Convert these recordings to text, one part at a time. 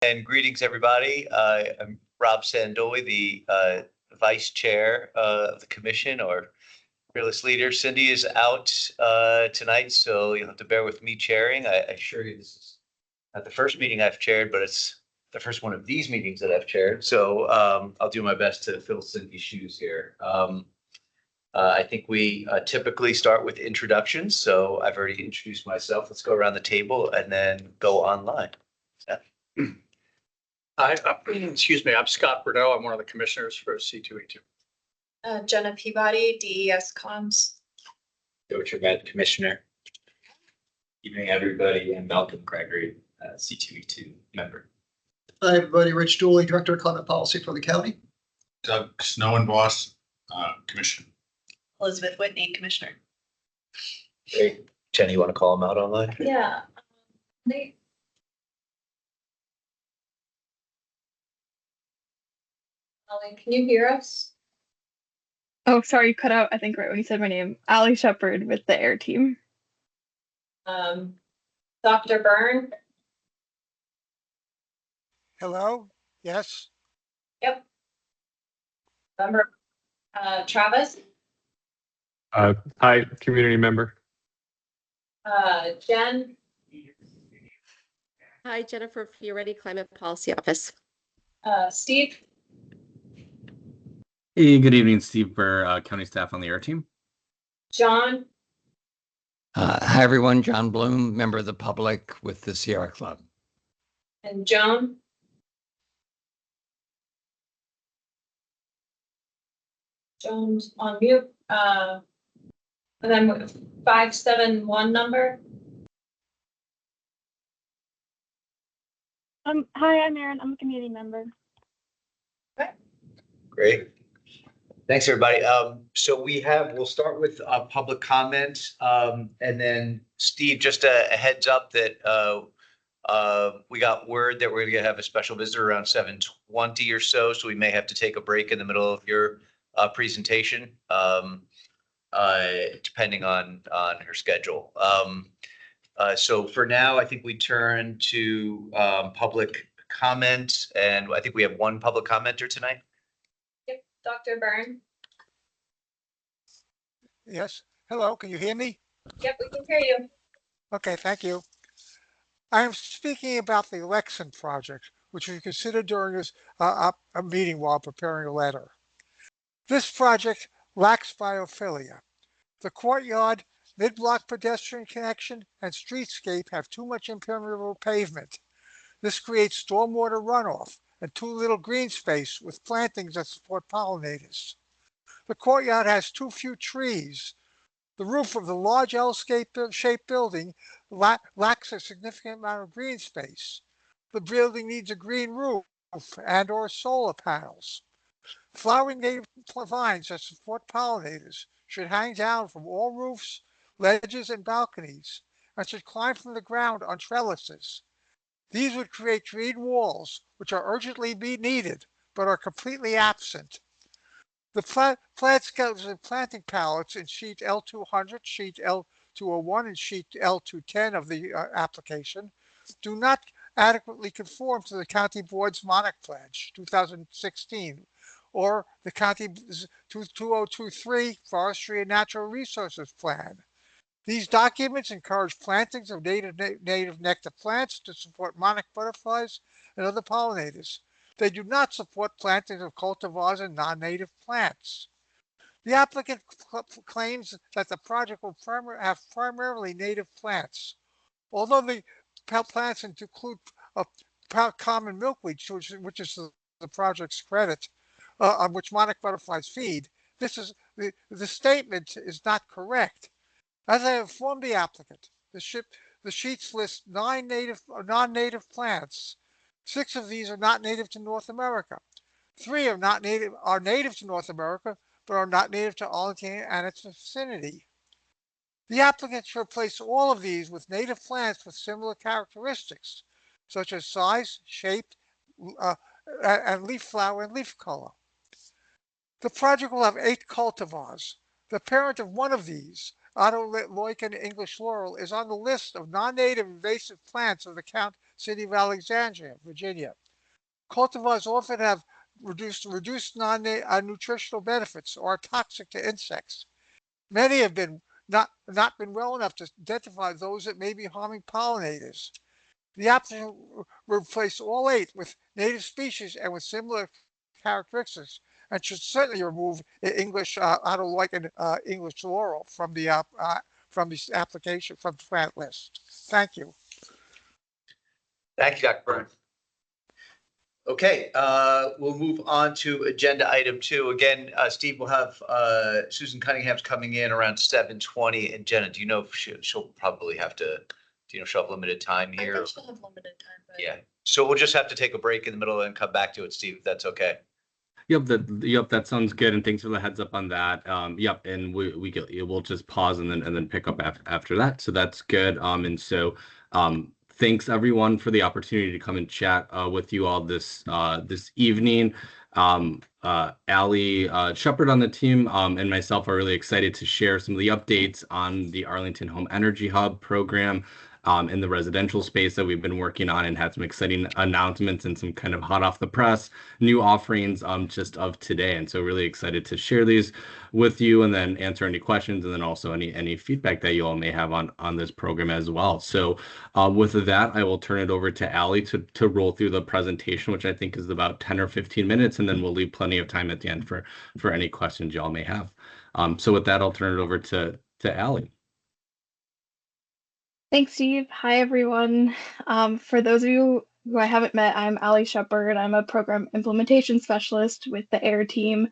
And greetings, everybody. I'm Rob Sandoy, the Vice Chair of the Commission, or Fearless Leader. Cindy is out tonight, so you'll have to bear with me chairing. I assure you this is not the first meeting I've chaired, but it's the first one of these meetings that I've chaired. So I'll do my best to fill Cindy's shoes here. I think we typically start with introductions, so I've already introduced myself. Let's go around the table and then go online. Yeah. Hi, excuse me, I'm Scott Bordeaux. I'm one of the commissioners for C2E2. Jenna Peabody, DES Comms. Joe Trevette, Commissioner. Evening, everybody, and Malcolm Gregory, C2E2 member. Hi, everybody. Rich Dooley, Director of Climate Policy for the county. Doug Snowinboss, Commissioner. Elizabeth Whitney, Commissioner. Great. Jenny, you want to call them out online? Yeah. Alan, can you hear us? Oh, sorry, you cut out, I think, right when you said my name. Allie Shepard with the air team. Dr. Byrne? Hello? Yes? Yep. Member Travis? Hi, community member. Jen? Hi, Jennifer Fioretti, Climate Policy Office. Steve? Hey, good evening, Steve Burr, county staff on the air team. John? Hi, everyone. John Bloom, member of the public with the Sierra Club. And Joan? Joan's on mute. And then 571 number. Hi, I'm Erin. I'm a community member. Okay. Great. Thanks, everybody. So we'll start with public comment. And then Steve, just a heads up that we got word that we're going to have a special visitor around 7:20 or so. So we may have to take a break in the middle of your presentation, depending on her schedule. So for now, I think we turn to public comment, and I think we have one public commenter tonight. Yep, Dr. Byrne. Yes. Hello, can you hear me? Yep, we can hear you. Okay, thank you. I am speaking about the Lexan project, which we considered during this a meeting while preparing a letter. This project lacks biophilia. The courtyard, mid-block pedestrian connection, and streetscape have too much impermeable pavement. This creates stormwater runoff and too little green space with plantings that support pollinators. The courtyard has too few trees. The roof of the large L-shaped building lacks a significant amount of green space. The building needs a green roof and/or solar panels. Flowering native vines that support pollinators should hang down from all roofs, ledges, and balconies, and should climb from the ground on trellises. These would create green walls, which are urgently needed, but are completely absent. The plant schedules and planting pallets in sheet L200, sheet L201, and sheet L210 of the application do not adequately conform to the County Board's Monarch Pledge 2016 or the County 2023 Forestry and Natural Resources Plan. These documents encourage plantings of native nectar plants to support monarch butterflies and other pollinators. They do not support plantings of cultivars and non-native plants. The applicant claims that the project will have primarily native plants. Although the plants include common milkweed, which is the project's credit, on which monarch butterflies feed, the statement is not correct. As I informed the applicant, the sheets list 9 non-native plants. 6 of these are not native to North America. 3 are native to North America, but are not native to Arlington and its vicinity. The applicant should replace all of these with native plants with similar characteristics, such as size, shape, and leaf flower and leaf color. The project will have 8 cultivars. The parent of one of these, Otto Leucan English laurel, is on the list of non-native invasive plants of the city of Alexandria, Virginia. Cultivars often have reduced non-nutritional benefits or are toxic to insects. Many have not been well enough to identify those that may be harming pollinators. The applicant will replace all 8 with native species and with similar characteristics, and should certainly remove English English laurel from the application from the plant list. Thank you. Thank you, Dr. Byrne. Okay, we'll move on to agenda item 2. Again, Steve, we'll have Susan Cunningham's coming in around 7:20. And Jenna, do you know if she'll probably have to, she'll have limited time I here? think she'll have limited time, but. Yeah, so we'll just have to take a break in the middle and come back to it, Steve, if that's okay. Yep, that sounds good, and thanks for the heads up on that. Yep, and we'll just pause and then pick up after that. So that's good. And so thanks everyone for the opportunity to come and chat with you all this evening. Allie Shepard on the team and myself are really excited to share some of the updates on the Arlington Home Energy Hub program in the residential space that we've been working on, and had some exciting announcements and some kind of hot off the press new offerings just of today. And so really excited to share these with you and then answer any questions, and then also any feedback that you all may have on this program as well. So with that, I will turn it over to Allie to roll through the presentation, which I think is about 10 or 15 minutes, and then we'll leave plenty of time at the end for any questions y'all may have. So with that, I'll turn it over to Allie. Thanks, Steve. Hi, everyone. For those of you who I haven't met, I'm Allie Shepard. I'm a program implementation specialist with the AIR team,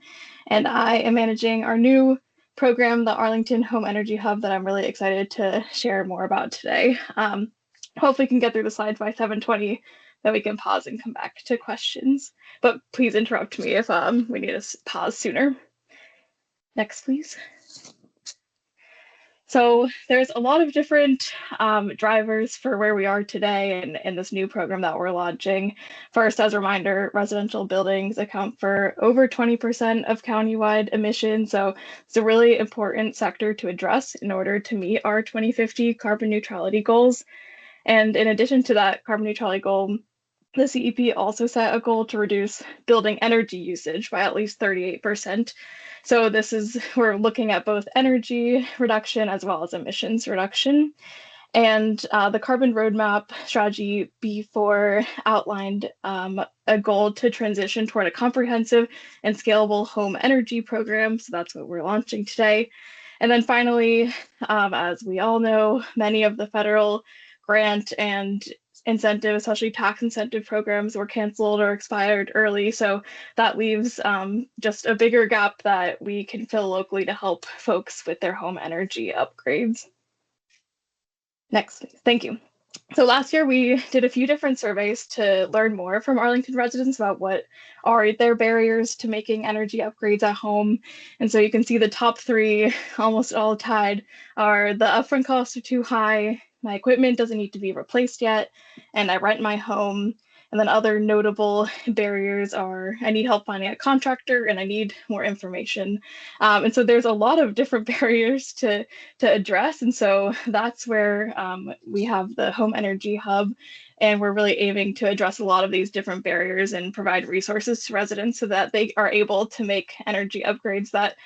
and I am managing our new program, the Arlington Home Energy Hub, that I'm really excited to share more about today. Hopefully we can get through the slides by 7:20, then we can pause and come back to questions. But please interrupt me if we need to pause sooner. Next, please. So there's a lot of different drivers for where we are today in this new program that we're launching. First, as a reminder, residential buildings account for over 20% of countywide emissions. So it's a really important sector to address in order to meet our 2050 carbon neutrality goals. And in addition to that carbon neutrality goal, the CEP also set a goal to reduce building energy usage by at least 38%. So we're looking at both energy reduction as well as emissions reduction. And the carbon roadmap strategy B4 outlined a goal to transition toward a comprehensive and scalable home energy program. So that's what we're launching today. And then finally, as we all know, many of the federal grant and incentive, especially tax incentive programs, were canceled or expired early. So that leaves just a bigger gap that we can fill locally to help folks with their home energy upgrades. Next, please. Thank you. So last year we did a few different surveys to learn more from Arlington residents about what are their barriers to making energy upgrades at home. And so you can see the top 3, almost all tied, are the upfront costs are too high, my equipment doesn't need to be replaced yet, and I rent my home. And then other notable barriers are I need help finding a contractor and I need more information. And so there's a lot of different barriers to address. And so that's where we have the Home Energy Hub. And we're really aiming to address a lot of these different barriers and provide resources to residents so that they are able to make energy upgrades that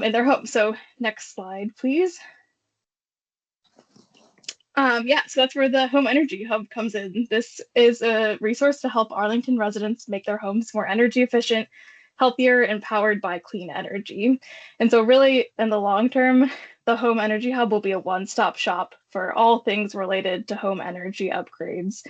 in their home. So next slide, please. So that's where the Home Energy Hub comes in. This is a resource to help Arlington residents make their homes more energy efficient, healthier, and powered by clean energy. And so really, in the long term, the Home Energy Hub will be a one-stop shop for all things related to home energy upgrades.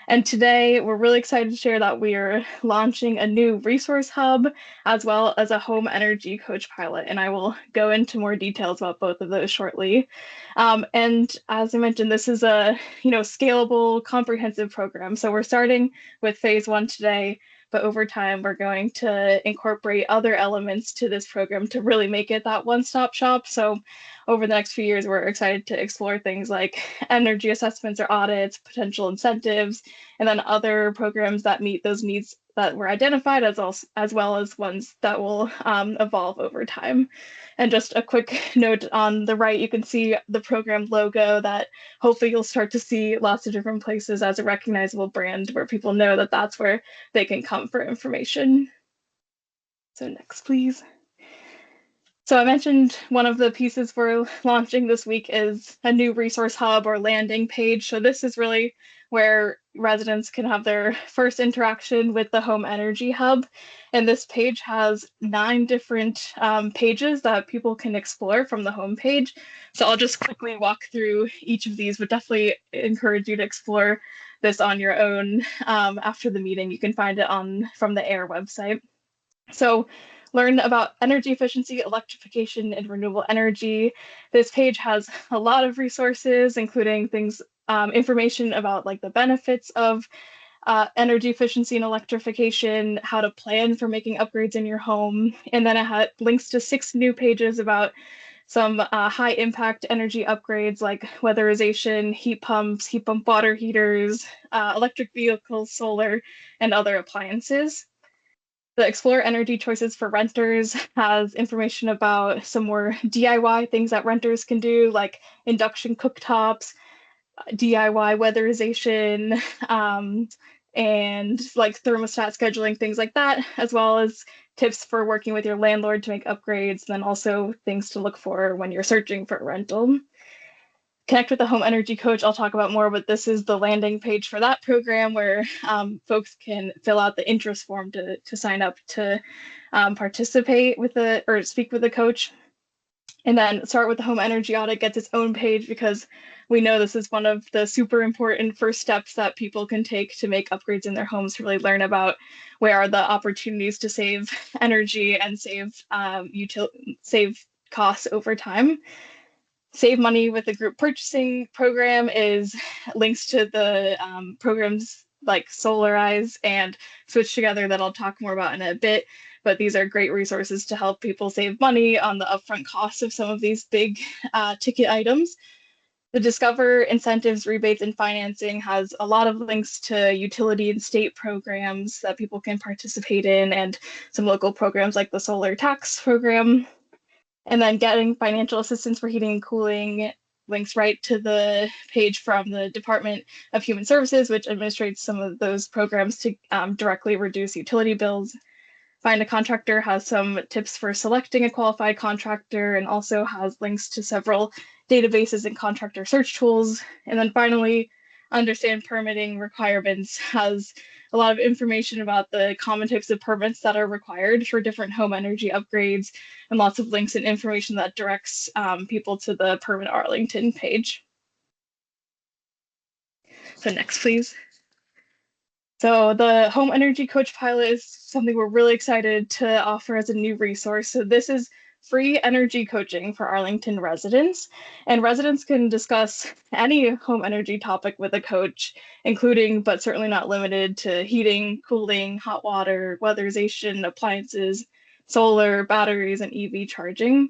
And today, we're really excited to share that we are launching a new resource hub as well as a home energy coach pilot. And I will go into more details about both of those shortly. And as I mentioned, this is a scalable, comprehensive program. So we're starting with phase 1 today, but over time, we're going to incorporate other elements to this program to really make it that one-stop shop. So over the next few years, we're excited to explore things like energy assessments or audits, potential incentives, and then other programs that meet those needs that were identified, as well as ones that will evolve over time. And just a quick note on the right, you can see the program logo that hopefully you'll start to see lots of different places as a recognizable brand where people know that that's where they can come for information. So next, please. So I mentioned one of the pieces we're launching this week is a new resource hub or landing page. So this is really where residents can have their first interaction with the Home Energy Hub. And this page has 9 different pages that people can explore from the home page. So I'll just quickly walk through each of these, but definitely encourage you to explore this on your own after the meeting. You can find it from the AIR website. So learn about energy efficiency, electrification, and renewable energy. This page has a lot of resources, including things, information about like the benefits of energy efficiency and electrification, how to plan for making upgrades in your home. And then it had links to 6 new pages about some high impact energy upgrades like weatherization, heat pump water heaters, electric vehicles, solar, and other appliances. The Explore Energy Choices for Renters has information about some more DIY things that renters can do, like induction cooktops, DIY weatherization, and like thermostat scheduling, things like that, as well as tips for working with your landlord to make upgrades, and then also things to look for when you're searching for a rental. Connect with the Home Energy Coach, I'll talk about more, but this is the landing page for that program where folks can fill out the interest form to sign up to participate with or speak with the coach. And then Start with the Home Energy Audit gets its own page because we know this is one of the super important first steps that people can take to make upgrades in their homes, to really learn about where are the opportunities to save energy and save costs over time. Save Money with the Group Purchasing Program is links to the programs like Solarize and Switch Together that I'll talk more about in a bit. But these are great resources to help people save money on the upfront costs of some of these big ticket items. The Discover Incentives, Rebates, and Financing has a lot of links to utility and state programs that people can participate in, and some local programs like the Solar Tax Program. And then Getting Financial Assistance for Heating and Cooling links right to the page from the Department of Human Services, which administrates some of those programs to directly reduce utility bills. Find a Contractor has some tips for selecting a qualified contractor and also has links to several databases and contractor search tools. And then finally, Understand Permitting Requirements has a lot of information about the common types of permits that are required for different home energy upgrades, and lots of links and information that directs people to the Permit Arlington page. So next, please. So the Home Energy Coach Pilot is something we're really excited to offer as a new resource. So this is free energy coaching for Arlington residents, and residents can discuss any home energy topic with a coach, including but certainly not limited to heating, cooling, hot water, weatherization, appliances, solar, batteries, and EV charging.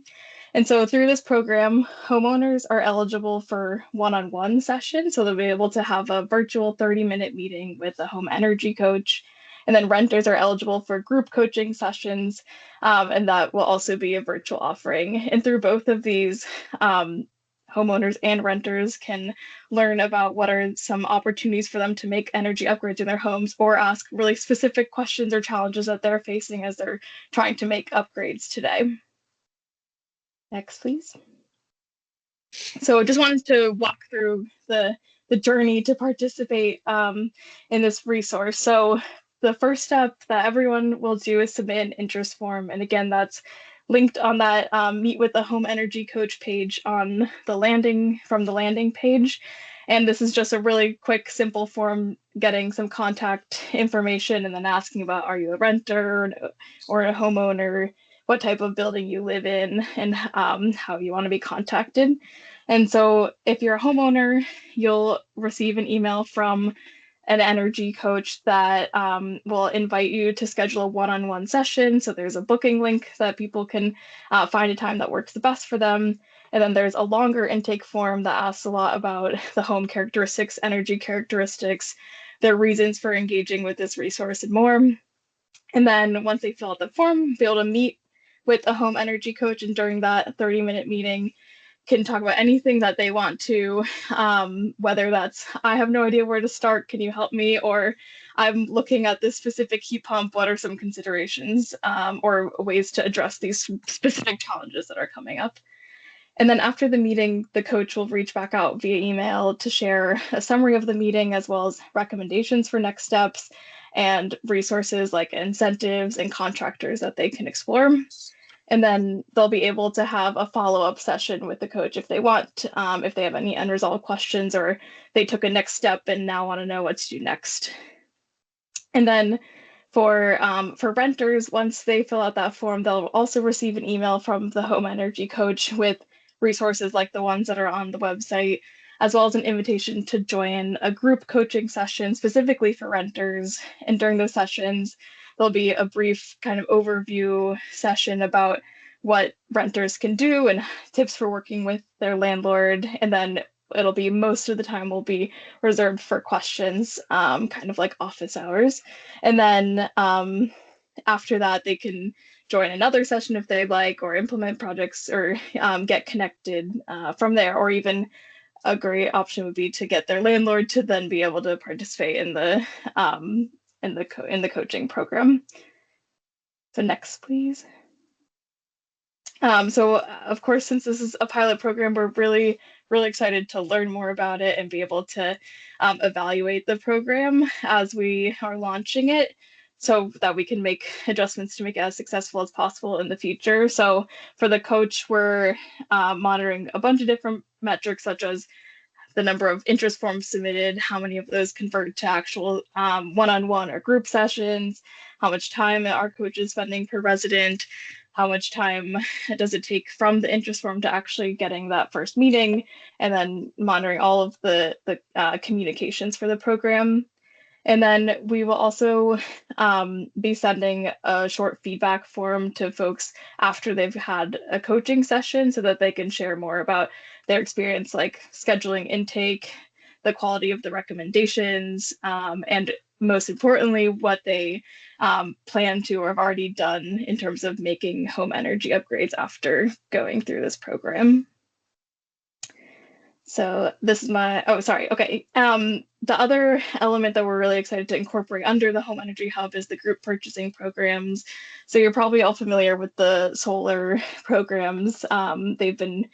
And so through this program, homeowners are eligible for one-on-one sessions. So they'll be able to have a virtual 30-minute meeting with a home energy coach. And then renters are eligible for group coaching sessions, and that will also be a virtual offering. And through both of these, homeowners and renters can learn about what are some opportunities for them to make energy upgrades in their homes, or ask really specific questions or challenges that they're facing as they're trying to make upgrades today. Next, please. So just wanted to walk through the journey to participate in this resource. So the first step that everyone will do is submit an interest form. And again, that's linked on that Meet with the Home Energy Coach page on the landing page. And this is just a really quick, simple form, getting some contact information and then asking about, are you a renter or a homeowner, what type of building you live in, and how you want to be contacted. And so if you're a homeowner, you'll receive an email from an energy coach that will invite you to schedule a one-on-one session. So there's a booking link that people can find a time that works the best for them. And then there's a longer intake form that asks a lot about the home characteristics, energy characteristics, their reasons for engaging with this resource, and more. And then once they fill out the form, be able to meet with a home energy coach, and during that 30-minute meeting can talk about anything that they want to, whether that's, I have no idea where to start, can you help me? Or I'm looking at this specific heat pump, what are some considerations or ways to address these specific challenges that are coming up? And then after the meeting, the coach will reach back out via email to share a summary of the meeting, as well as recommendations for next steps and resources like incentives and contractors that they can explore. And then they'll be able to have a follow-up session with the coach if they want, if they have any unresolved questions or they took a next step and now want to know what to do next. And then for renters, once they fill out that form, they'll also receive an email from the home energy coach with resources like the ones that are on the website, as well as an invitation to join a group coaching session specifically for renters. And during those sessions, there'll be a brief kind of overview session about what renters can do and tips for working with their landlord. And then it'll be, most of the time will be reserved for questions, kind of like office hours. And then after that, they can join another session if they'd like, or implement projects, or get connected from there. Or even a great option would be to get their landlord to then be able to participate in the coaching program. So next, please. So of course, since this is a pilot program, we're really excited to learn more about it and be able to evaluate the program as we are launching it, so that we can make adjustments to make it as successful as possible in the future. So for the coach, we're monitoring a bunch of different metrics, such as the number of interest forms submitted, how many of those convert to actual one-on-one or group sessions, how much time our coach is spending per resident, how much time does it take from the interest form to actually getting that first meeting, and then monitoring all of the communications for the program. And then we will also be sending a short feedback form to folks after they've had a coaching session, so that they can share more about their experience, like scheduling intake, the quality of the recommendations, and most importantly, what they plan to or have already done in terms of making home energy upgrades after going through this program. So this is my, oh, sorry. Okay. The other element that we're really excited to incorporate under the Home Energy Hub is the group purchasing programs. So you're probably all familiar with the solar programs. They've been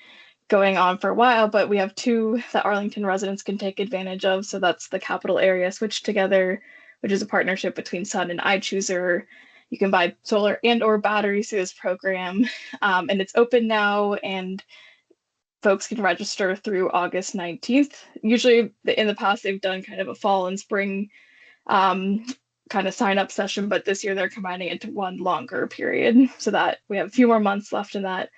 going on for a while, but we have two that Arlington residents can take advantage of. So that's the Capital Area Switch Together, which is a partnership between Sun and iChooser. You can buy solar and or batteries through this program, and it's open now, and folks can register through August 19th. Usually in the past, they've done kind of a fall and spring kind of sign up session, but this year they're combining it into one longer period, so that we have a few more months left in that.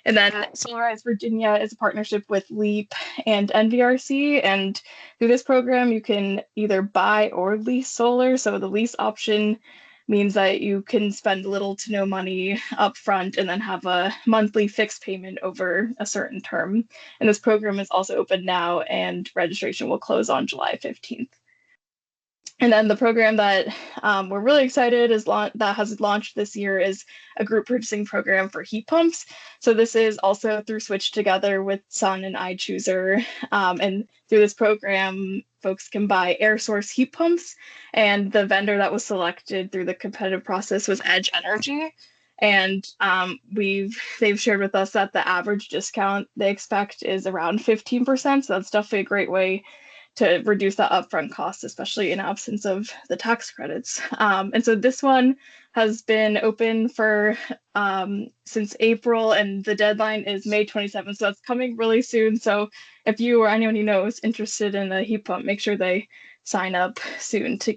And then Solarize Virginia is a partnership with LEAP and NVRC. And through this program, you can either buy or lease solar. So the lease option means that you can spend little to no money up front and then have a monthly fixed payment over a certain term. And this program is also open now, and registration will close on July 15th. And then the program that we're really excited that has launched this year is a group purchasing program for heat pumps. So this is also through Switch Together with Sun and iChooser. And through this program, folks can buy air source heat pumps. And the vendor that was selected through the competitive process was Edge Energy. And they've shared with us that the average discount they expect is around 15%. So that's definitely a great way to reduce that upfront cost, especially in absence of the tax credits. And so this one has been open for since April, and the deadline is May 27th. So that's coming really soon. So if you or anyone you know is interested in a heat pump, make sure they sign up soon to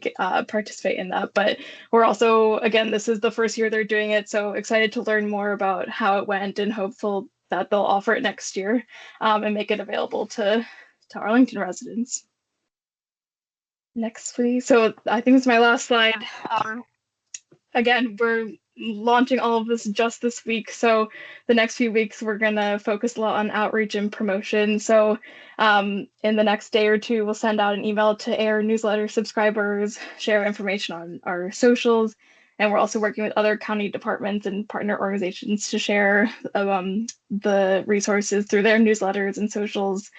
participate in that. But we're also, again, this is the first year they're doing it, so excited to learn more about how it went, and hopeful that they'll offer it next year and make it available to Arlington residents. Next, please. So I think this is my last slide. Again, we're launching all of this just this week. So the next few weeks, we're going to focus a lot on outreach and promotion. So in the next day or two, we'll send out an email to our newsletter subscribers, share information on our socials. And we're also working with other county departments and partner organizations to share the resources through their newsletters and socials.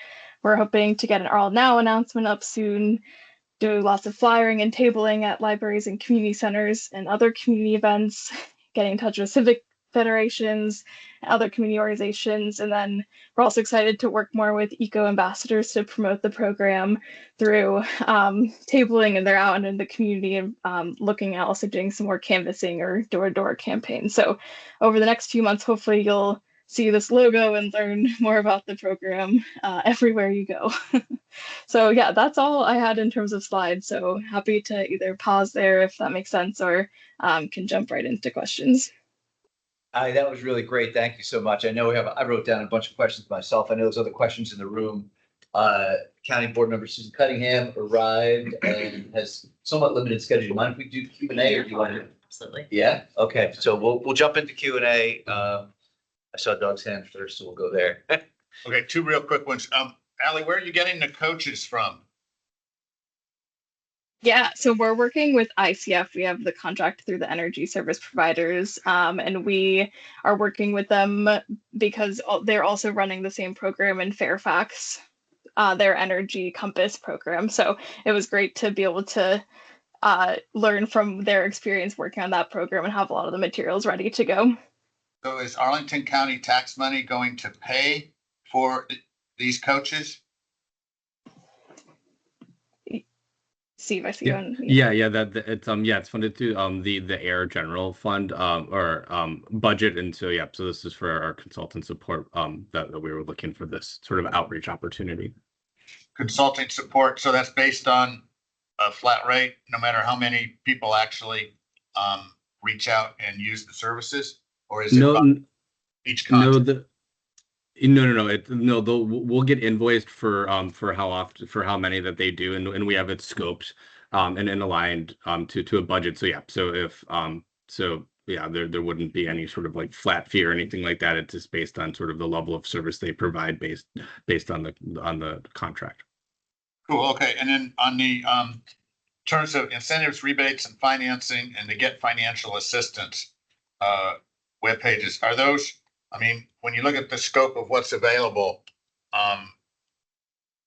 We're hoping to get an Arl Now announcement up soon, do lots of flyering and tabling at libraries and community centers and other community events, getting in touch with civic federations, other community organizations. And then we're also excited to work more with eco ambassadors to promote the program through tabling, and they're out and in the community and looking at also doing some more canvassing or door-to-door campaigns. So over the next few months, hopefully you'll see this logo and learn more about the program everywhere you go. So yeah, that's all I had in terms of slides. So happy to either pause there if that makes sense, or can jump right into questions. That was really great. Thank you so much. I know I wrote down a bunch of questions myself. I know there's other questions in the room. County Board Member Susan Cunningham arrived and has somewhat limited schedule. Do you mind if we do Q&A, or do you want to? Absolutely. Yeah, okay. So we'll jump into Q&A. I saw Doug's hand first, so we'll go there. Okay, two real quick ones. Allie, where are you getting the coaches from? Yeah, so we're working with ICF. We have the contract through the energy service providers, and we are working with them because they're also running the same program in Fairfax, their Energy Compass program. So it was great to be able to learn from their experience working on that program and have a lot of the materials ready to go. So is Arlington County tax money going to pay for these coaches? Steve, I see Yeah, you on. it's funded through the Air General Fund or budget, and so so this is for our consultant support that we were looking for this sort of outreach opportunity. Consulting support, so that's based on a flat rate, no matter how many people actually reach out and use the services, or is it each contact? We'll get invoiced for how often, for how many that they do, and we have it scoped and aligned to a budget. There wouldn't be any sort of like flat fee or anything like that. It's just based on sort of the level of service they provide based on the contract. Cool. Okay, and then on the terms of incentives, rebates, and financing, and to get financial assistance web pages, are those? I mean, when you look at the scope of what's available,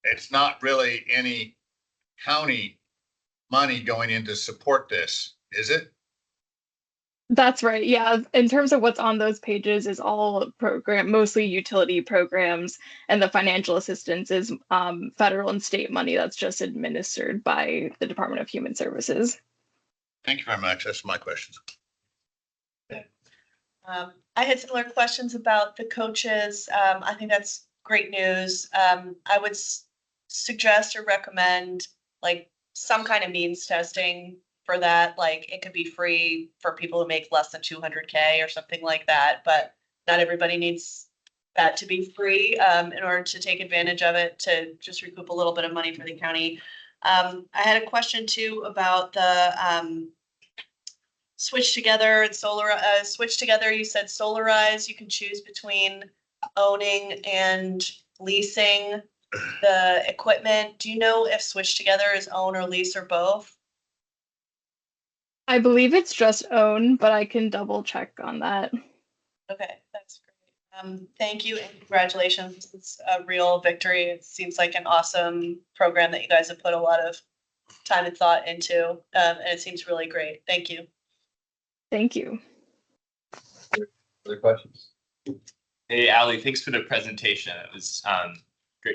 it's not really any county money going in to support this, is it? That's right. Yeah. In terms of what's on those pages is all mostly utility programs, and the financial assistance is federal and state money that's just administered by the Department of Human Services. Thank you very much. That's my questions. I had similar questions about the coaches. I think that's great news. I would suggest or recommend like some kind of means testing for that. Like it could be free for people who make less than 200K or something like that, but not everybody needs that to be free in order to take advantage of it, to just recoup a little bit of money for the county. I had a question too about the Switch Together and solar. Switch Together, you said solarize. You can choose between owning and leasing the equipment. Do you know if Switch Together is own or lease or both? I believe it's just own, but I can double check on that. Okay, that's great. Thank you and congratulations. It's a real victory. It seems like an awesome program that you guys have put a lot of time and thought into, and it seems really great. Thank you. Thank you. Other questions? Hey, Allie, thanks for the presentation. It was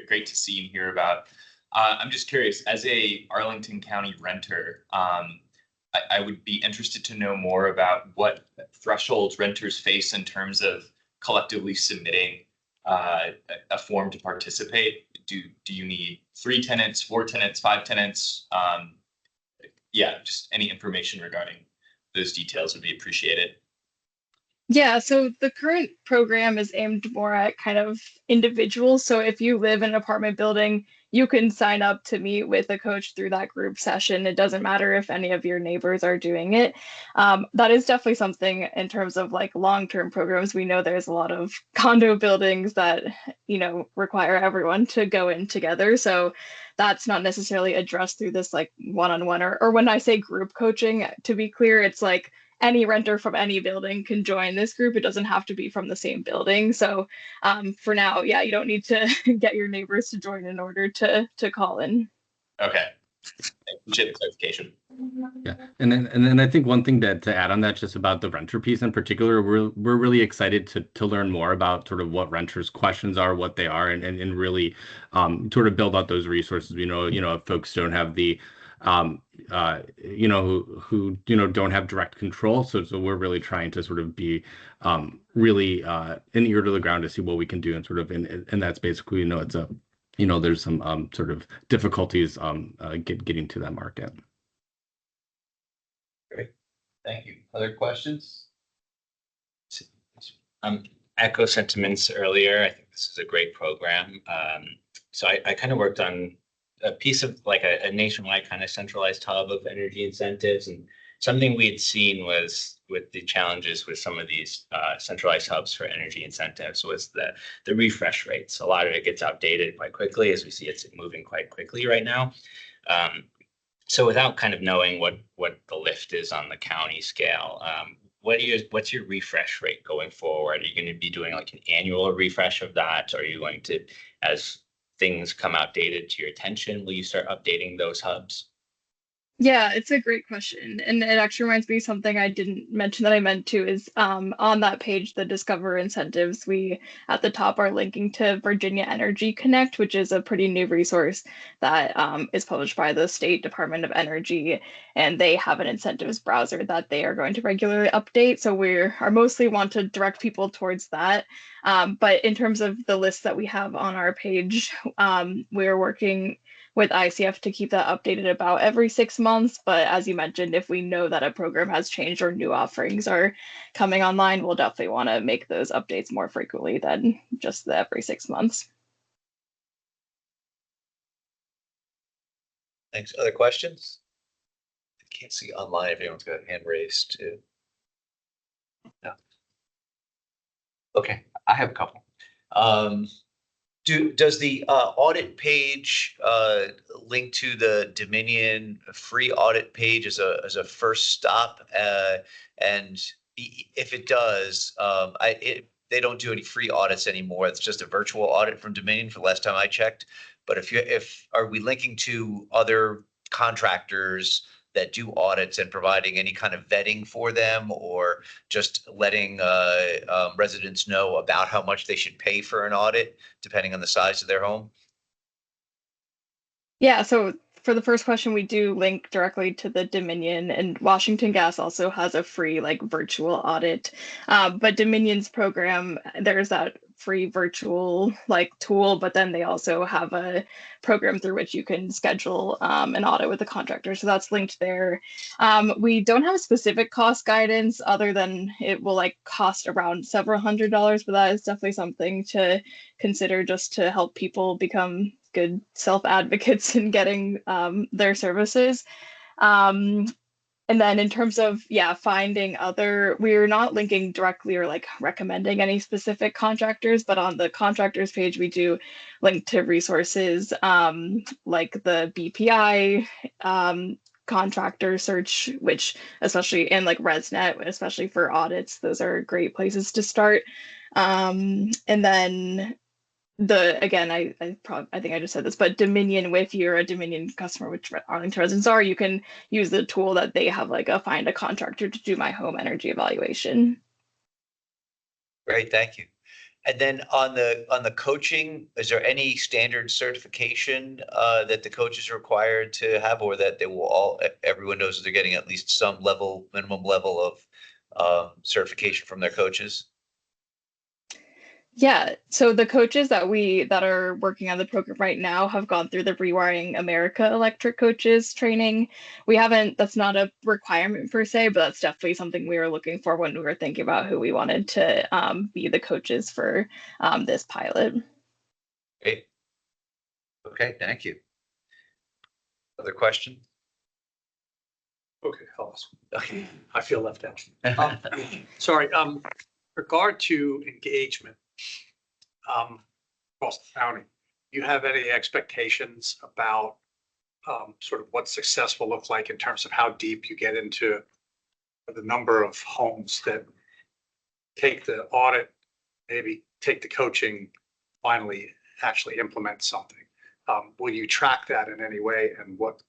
great to see and hear about. I'm just curious, as a Arlington County renter, I would be interested to know more about what thresholds renters face in terms of collectively submitting a form to participate. Do you need 3 tenants, 4 tenants, 5 tenants? Just any information regarding those details would be appreciated. Yeah, so the current program is aimed more at kind of individuals. So if you live in an apartment building, you can sign up to meet with a coach through that group session. It doesn't matter if any of your neighbors are doing it. That is definitely something in terms of like long-term programs. We know there's a lot of condo buildings that, require everyone to go in together. So that's not necessarily addressed through this like one-on-one or when I say group coaching, to be clear, it's like any renter from any building can join this group. It doesn't have to be from the same building. So for now, yeah, you don't need to get your neighbors to join in order to call in. Okay. I appreciate the clarification. Yeah, and then I think one thing to add on that, just about the renter piece in particular, we're really excited to learn more about sort of what renters' questions are, what they are, and really sort of build out those resources. If folks don't have the who don't have direct control. So we're really trying to sort of be really an ear to the ground to see what we can do, and sort of in that space. It's a there's some sort of difficulties getting to that market. Great, thank you. Other questions? Echo sentiments earlier. I think this is a great program. So I kind of worked on a piece of like a nationwide kind of centralized hub of energy incentives, and something we had seen was with the challenges with some of these centralized hubs for energy incentives was the refresh rates. A lot of it gets outdated quite quickly, as we see it's moving quite quickly right now. So without kind of knowing what the lift is on the county scale, what's your refresh rate going forward? Are you going to be doing like an annual refresh of that? Or are you going to, as things come outdated to your attention, will you start updating those hubs? Yeah, it's a great question. And it actually reminds me of something I didn't mention that I meant to is on that page, the Discover incentives, we at the top are linking to Virginia Energy Connect, which is a pretty new resource that is published by the State Department of Energy. And they have an incentives browser that they are going to regularly update. So are mostly want to direct people towards that. But in terms of the list that we have on our page, we're working with ICF to keep that updated about every 6 months. But as you mentioned, if we know that a program has changed or new offerings are coming online, we'll definitely want to make those updates more frequently than just the every 6 months. Thanks. Other questions? I can't see online if anyone's got a hand raised too. No. Okay, I have a couple. Does the audit page link to the Dominion free audit page as a first stop? And if it does, they don't do any free audits anymore. It's just a virtual audit from Dominion for the last time I checked. But are we linking to other contractors that do audits and providing any kind of vetting for them, or just letting residents know about how much they should pay for an audit depending on the size of their home? Yeah, so for the first question, we do link directly to the Dominion, and Washington Gas also has a free like virtual audit. But Dominion's program, there's that free virtual like tool, but then they also have a program through which you can schedule an audit with a contractor. So that's linked there. We don't have a specific cost guidance other than it will like cost around several $100s, but that is definitely something to consider just to help people become good self-advocates in getting their services. And then in terms of, finding we're not linking directly or like recommending any specific contractors, but on the contractors page, we do link to resources like the BPI contractor search, which especially in like ResNet, especially for audits, those are great places to start. And then I think I just said this, but Dominion, if you're a Dominion customer, which Arlington residents are, you can use the tool that they have, like find a contractor to do my home energy evaluation. Great, thank you. And then on the coaching, is there any standard certification that the coaches are required to have, or that everyone knows that they're getting at least some minimum level of certification from their coaches? Yeah, so the coaches that are working on the program right now have gone through the Rewiring America electric coaches training. That's not a requirement per se, but that's definitely something we were looking for when we were thinking about who we wanted to be the coaches for this pilot. Great. Okay, thank you. Other question? Okay, okay, I feel left out. Sorry, regard to engagement, across the county, do you have any expectations about sort of what success will look like in terms of how deep you get into the number of homes that take the audit, maybe take the coaching, finally actually implement something? Will you track that in any way? And what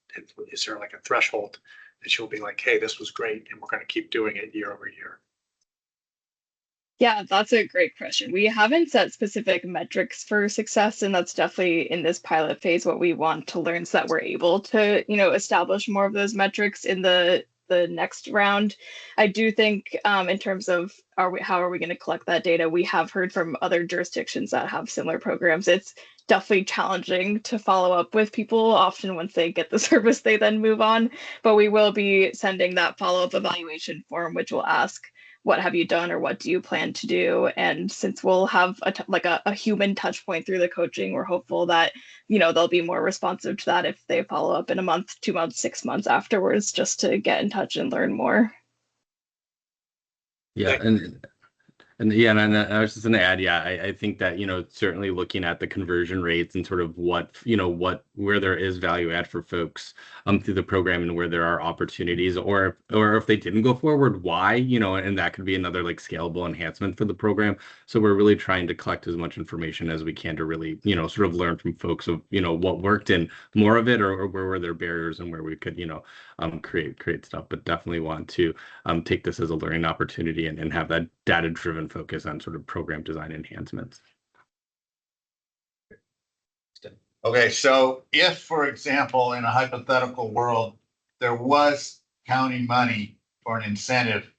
is there like a threshold that you'll be like, hey, this was great, and we're going to keep doing it year over year? Yeah, that's a great question. We haven't set specific metrics for success, and that's definitely in this pilot phase what we want to learn so that we're able to, establish more of those metrics in the next round. I do think in terms of how are we going to collect that data, we have heard from other jurisdictions that have similar programs. It's definitely challenging to follow up with people. Often once they get the service, they then move on. But we will be sending that follow-up evaluation form, which will ask, what have you done or what do you plan to do? And since we'll have a human touch point through the coaching, we're hopeful that, they'll be more responsive to that if they follow up in a month, 2 months, 6 months afterwards, just to get in touch and learn more. Yeah, and yeah, and I was just going to add, yeah, I think that, certainly looking at the conversion rates and sort of where there is value add for folks through the program and where there are opportunities, or if they didn't go forward, why, and that could be another like scalable enhancement for the program. So we're really trying to collect as much information as we can to really, sort of learn from folks of, what worked and more of it, or where were there barriers and where we could, create stuff. But definitely want to take this as a learning opportunity and have that data-driven focus on sort of program design enhancements. Okay, so if, for example, in a hypothetical world, there was county money for an incentive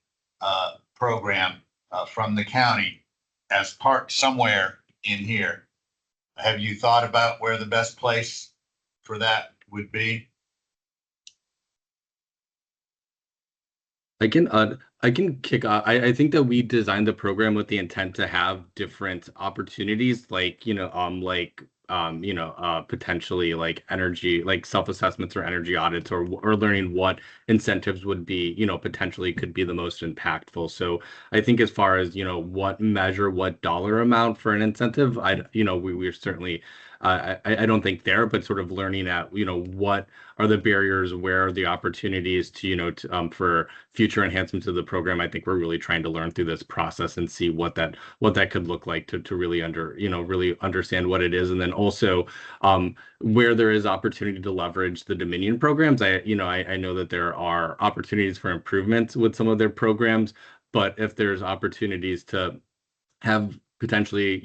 program from the county as part somewhere in here, have you thought about where the best place for that would be? I can kick off. I think that we designed the program with the intent to have different opportunities, like, potentially like energy, like self-assessments or energy audits, or learning what incentives would be, potentially could be the most impactful. So I think as far as, what measure, what dollar amount for an incentive, we're certainly, I don't think there, but sort of learning at, what are the barriers, where are the opportunities to, for future enhancements of the program. I think we're really trying to learn through this process and see what that could look like to really really understand what it is. And then also where there is opportunity to leverage the Dominion programs. I know that there are opportunities for improvements with some of their programs, but if there's opportunities to have potentially,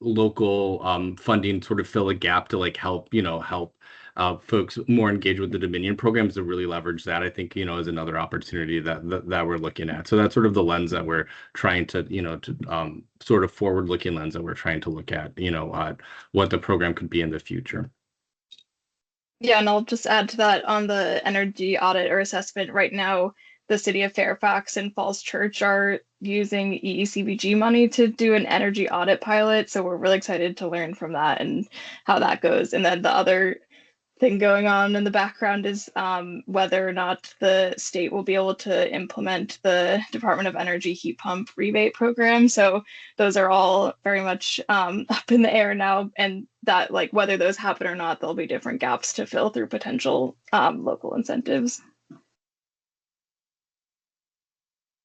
local funding sort of fill a gap to like help folks more engaged with the Dominion programs to really leverage that, I think, is another opportunity that we're looking at. So that's sort of the lens that we're trying to, sort of forward-looking lens that we're trying to look at, what the program could be in the future. Yeah, and I'll just add to that on the energy audit or assessment. Right now, the city of Fairfax and Falls Church are using EECBG money to do an energy audit pilot. So we're really excited to learn from that and how that goes. And then the other thing going on in the background is whether or not the state will be able to implement the Department of Energy heat pump rebate program. So those are all very much up in the air now, and that, like, whether those happen or not, there'll be different gaps to fill through potential local incentives.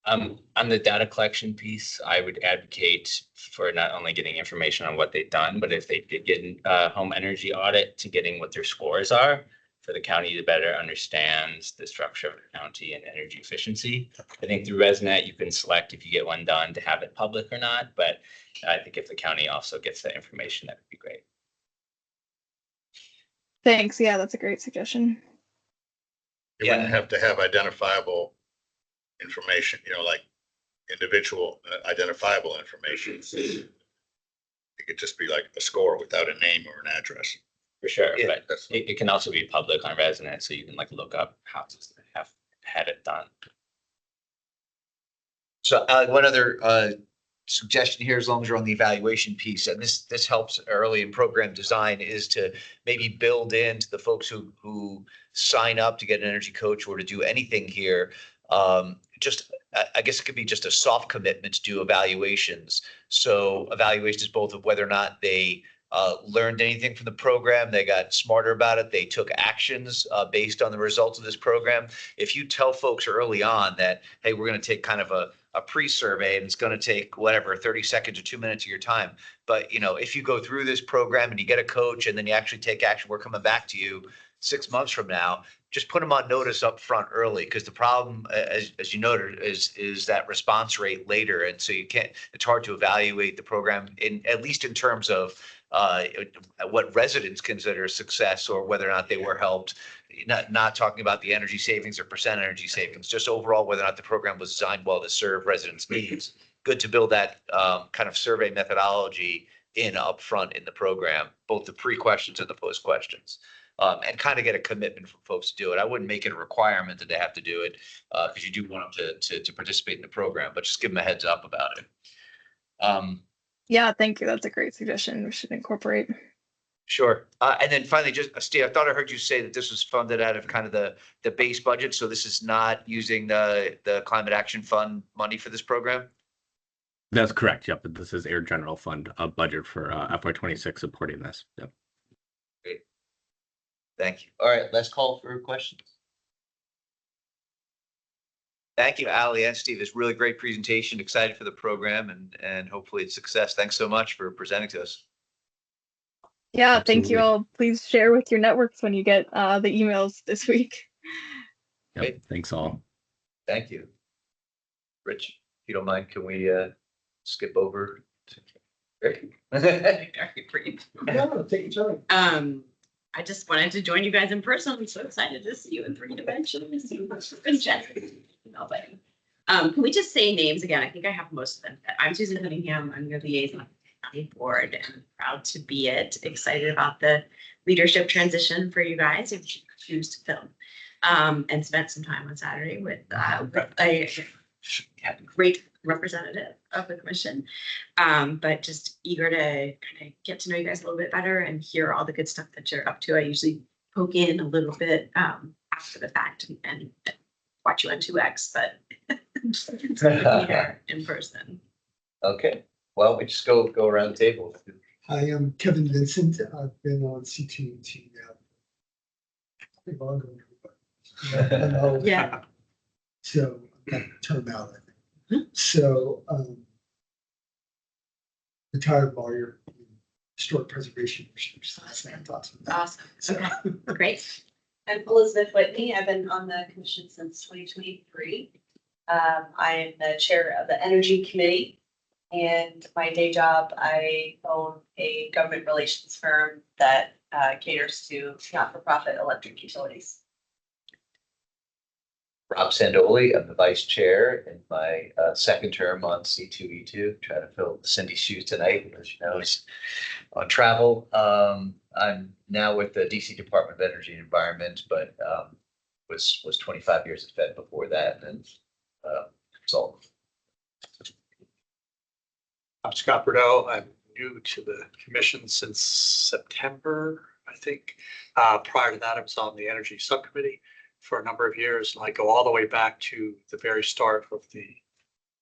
On the data collection piece, I would advocate for not only getting information on what they've done, but if they did get a home energy audit, to getting what their scores are for the county to better understand the structure of the county and energy efficiency. I think through ResNet, you can select if you get one done to have it public or not, but I think if the county also gets that information, that would be great. Thanks. Yeah, that's a great suggestion. You wouldn't have to have identifiable information, like individual identifiable information. It could just be like a score without a name or an address. For sure, yeah, but it can also be public on ResNet, so you can like look up houses that have had it done. So one other suggestion here, as long as you're on the evaluation piece, and this helps early in program design, is to maybe build into the folks who sign up to get an energy coach or to do anything here. Just, I guess it could be just a soft commitment to do evaluations. So evaluations both of whether or not they learned anything from the program, they got smarter about it, they took actions based on the results of this program. If you tell folks early on that, hey, we're going to take kind of a pre-survey and it's going to take whatever, 30 seconds or 2 minutes of your time. But, you know, if you go through this program and you get a coach and then you actually take action, we're coming back to you 6 months from now, just put them on notice up front early, because the problem, as you noted, is that response rate later. And so you can't, it's hard to evaluate the program at least in terms of what residents consider success or whether or not they were helped. Not talking about the energy savings or percent energy savings, just overall whether or not the program was designed well to serve residents' needs. Good to build that kind of survey methodology in upfront in the program, both the pre-questions and the post-questions. And kind of get a commitment from folks to do it. I wouldn't make it a requirement that they have to do it because you do want them to participate in the program, but just give them a heads up about it. Yeah, thank you. That's a great suggestion. We should incorporate. Sure. And then finally, just Steve, I thought I heard you say that this was funded out of kind of the base budget. So this is not using the Climate Action Fund money for this program? That's correct. Yep. This is Air General Fund budget for FY26 supporting this. Yep. Great. Thank you. All right, let's call for questions. Thank you, Ali and Steve. It's really great presentation. Excited for the program and hopefully it's success. Thanks so much for presenting to us. Yeah, Absolutely. thank you all. Please share with your networks when you get the emails this week. Yep. Thanks all. Thank you. Rich, if you don't mind, can we skip over to Rick? No, take your time. I just wanted to join you guys in person. I'm so excited to see you in 3 dimensions. Can we just say names again? I think I have most of them. I'm Susan Cunningham. I'm your liaison on the county board and proud to be it. Excited about the leadership transition for you guys if you choose to film. And spent some time on Saturday with a great representative of the commission. But just eager to kind of get to know you guys a little bit better and hear all the good stuff that you're up to. I usually poke in a little bit after the fact and watch you on 2X, but just to be here in person. Okay, well, we just go around the table. Hi, I'm Kevin Vincent. I've been on C2E2 now. I think longer than everybody. Yeah. So I'm not term out, I think. So retired lawyer, historic preservation. That's what I'm talking about. Awesome. Okay, great. I'm Elizabeth Whitney. I've been on the commission since 2023. I am the chair of the Energy Committee, and my day job, I own a government relations firm that caters to not-for-profit electric utilities. Rob Sandoli, I'm the vice chair in my second term on C2E2, trying to fill Cindy's shoes tonight, as you know, is on travel. I'm now with the DC Department of Energy and Environment, but was 25 years at Fed before that, and consultant. I'm Scott Bordeaux. I'm new to the commission since September, I think. Prior to that, I was on the energy subcommittee for a number of years, and I go all the way back to the very start of the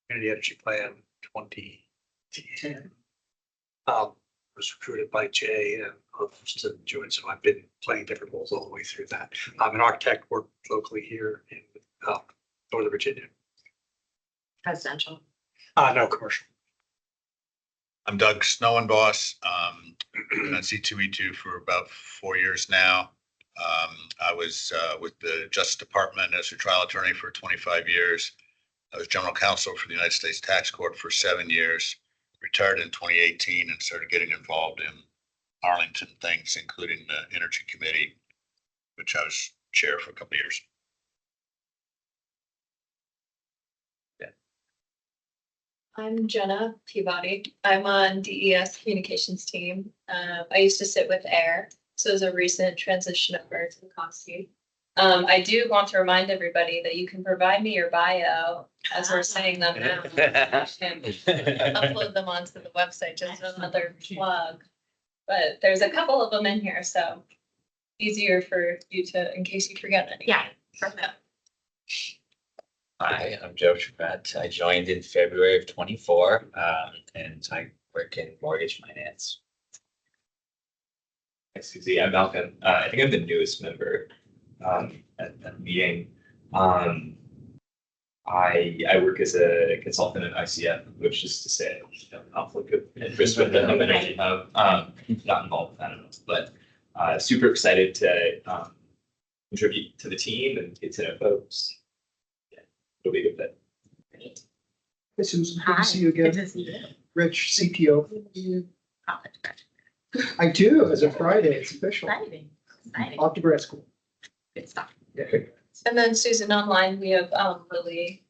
Community Energy Plan 2010. Was recruited by Jay and others to join, so I've been playing different roles all the way through that. I'm an architect, work locally here in Northern Virginia. Residential. No, commercial. I'm Doug Snowenboss. Been on C2E2 for about 4 years now. I was with the Justice Department as a trial attorney for 25 years. I was general counsel for the United States Tax Court for 7 years, retired in 2018 and started getting involved in Arlington things, including the Energy Committee, which I was chair for a couple of years. I'm Jenna Peabody. I'm on DES communications team. I used to sit with AIR, so it was a recent transition over to the COMS team. I do want to remind everybody that you can provide me your bio as we're saying them now. I can upload them onto the website, just another plug. But there's a couple of them in here, so easier for you to, in case you forget any. Yeah, perfect. Hi, I'm Joe Trevette. I joined in February of 24, and I work in mortgage finance. Hi, Susie. I'm Malcolm. I think I'm the newest member at the meeting. I work as a consultant at ICF, which is to say, conflict of interest with the Home Energy Hub. Not involved with that at all, but super excited to contribute to the team and get to know folks. Yeah, it'll be a good fit. Great. Hey, Susan, good Hi, to see you good again. to see you. Rich, CTO. College graduate. I do, as of Friday, it's official. Exciting, exciting. Off to grad school. Good stuff. Yeah. And then Susan, online, we have Lily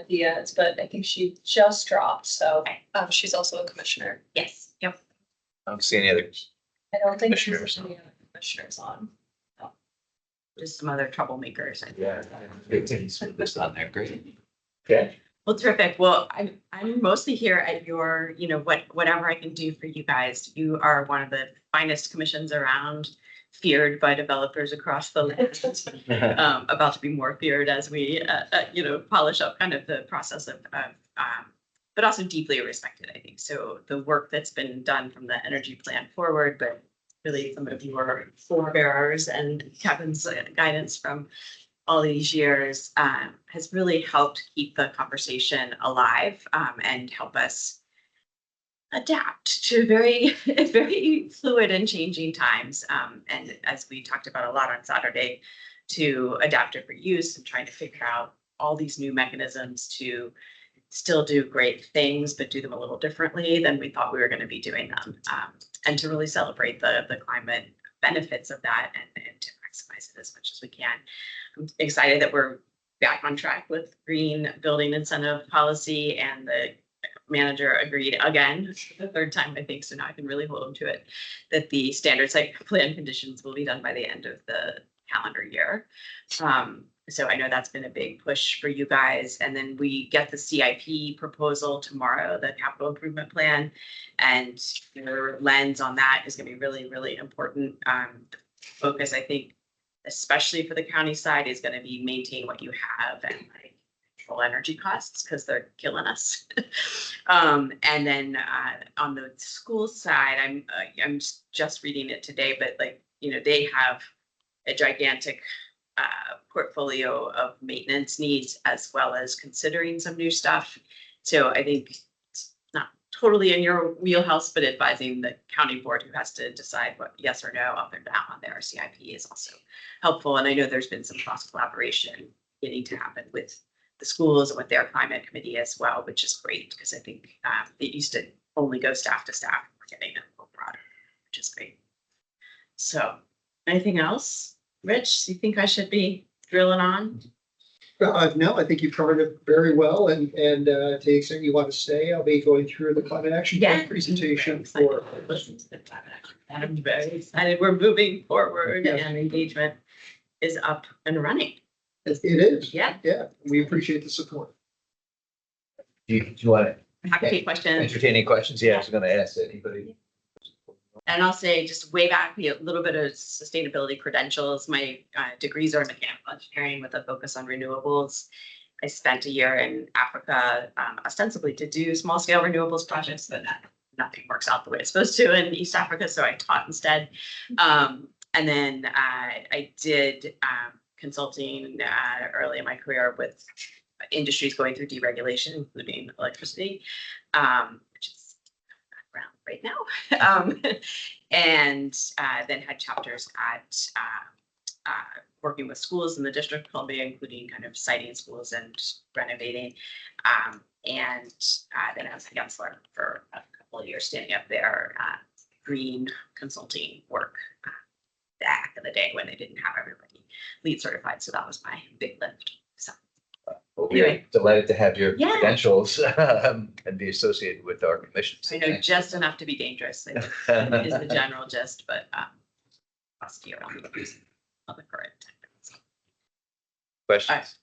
Diaz, but I think she just dropped, so she's also a commissioner. Yes, yep. I don't see any others. I don't think there's Commissioners. any other commissioners on. Just some other troublemakers. I think. This on there, great. Okay. Well, terrific. Well, I'm mostly here at your, whatever I can do for you guys. You are one of the finest commissions around, feared by developers across the land. About to be more feared as we, polish up kind of the process of, but also deeply respected, I think. So the work that's been done from the energy plan forward, but really some of your forebearers and Kevin's guidance from all these years has really helped keep the conversation alive and help us adapt to very, very fluid and changing times. And as we talked about a lot on Saturday, to adaptive reuse and trying to figure out all these new mechanisms to still do great things, but do them a little differently than we thought we were going to be doing them. And to really celebrate the climate benefits of that and to maximize it as much as we can. I'm excited that we're back on track with green building incentive policy, and the manager agreed again, the third time, I think, so now I can really hold them to it, that the standard site plan conditions will be done by the end of the calendar year. So I know that's been a big push for you guys. And then we get the CIP proposal tomorrow, the capital improvement plan, and your lens on that is going to be really, really important. Focus, I think, especially for the county side, is going to be maintain what you have and control energy costs because they're killing us. And then on the school side, I'm just reading it today, but they have a gigantic portfolio of maintenance needs as well as considering some new stuff. So I think it's not totally in your wheelhouse, but advising the county board who has to decide what yes or no up or down on their CIP is also helpful. And I know there's been some cross collaboration beginning to happen with the schools and with their climate committee as well, which is great because I think it used to only go staff to staff. We're getting it a little broader, which is great. So anything else? Rich, do you think I should be drilling on? No, I think you've covered it very well, and to the extent you want to stay, I'll be going through the climate action plan presentation for. I'm very excited. We're moving forward Yes. and engagement is up and running. It is. Yeah. Yeah, we appreciate the support. Do you want I'm happy to take to questions. entertain any questions? Yeah, I was gonna ask anybody. And I'll say just way back, a little bit of sustainability credentials. My degrees are in mechanical engineering with a focus on renewables. I spent a year in Africa, ostensibly to do small scale renewables projects, but nothing works out the way it's supposed to in East Africa. So I taught instead. And then I did consulting early in my career with industries going through deregulation, including electricity, which is around right now. And then had chapters at working with schools in the District of Columbia, including kind of siting schools and renovating. And then I was a counselor for a couple of years, standing up there, green consulting work back in the day when they didn't have everybody LEED certified. So that was my big lift. So Well, we're Anyway. delighted to have your Yeah. credentials and be associated with our commission. I know just enough to be dangerous is the general gist, but must be around the current. Questions?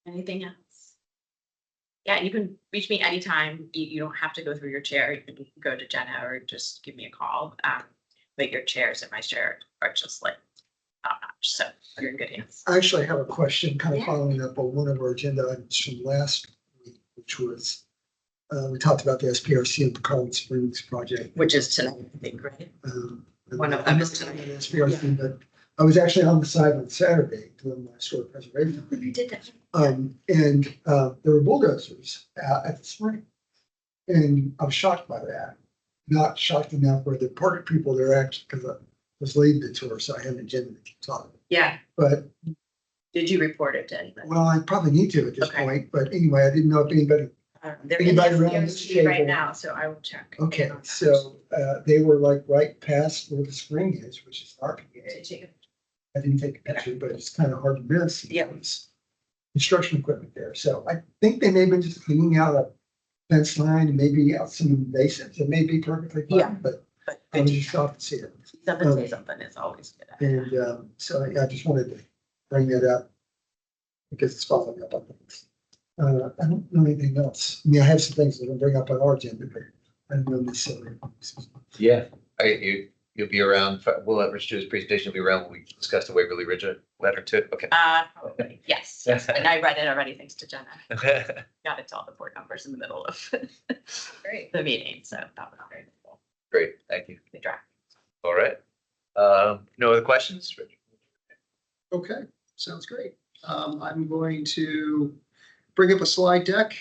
Anything else? Yeah, you can reach me anytime. You don't have to go through your chair. You can go to Jenna or just give me a call. But your chairs and my chair are just like top notch. So you're in good hands. I actually have a question kind of Yeah. following up on one of our agenda items from last week, which was, we talked about the SPRC and the College Springs project. Which is tonight, I think, right? One of them I'm is not tonight. on SPRC, but I was actually on the side on Saturday doing my historic preservation. You did that. And there were bulldozers at the spring. And I was shocked by that. Not shocked enough where the park people there actually, because I was leading the tour, so I had an agenda to keep talking. Yeah. But, Did you report it to anybody? well, I probably need to at this Okay. point, but anyway, I didn't know if anybody, They're in the anybody around this SPRC right table? now, so I will check. Okay, in on that. so they were like right past where the spring is, which is dark. Did you- I didn't take a picture, but it's kind of hard to miss. Yeah. There's construction equipment there. So I think they may have been just cleaning out a fence line and maybe out some invasives. It may be perfectly Yeah. fine, but But I was just shocked to see it. something say something is always good. And so I just wanted to bring that up because it's following up on things. I don't know anything else. I mean, I have some things that I'll bring up on our agenda, but I don't know necessarily. Yeah, you'll be around, we'll let Rich do his presentation, you'll be around when we discuss the Waverly Ridge letter too, okay. Probably, yes, yes, and I read it already, thanks to Jenna. Got it to all the board members in the middle of Great. the meeting, so that was very cool. Great, thank you. The draft. All right. No other questions? Rich? Okay, sounds great. I'm going to bring up a slide deck.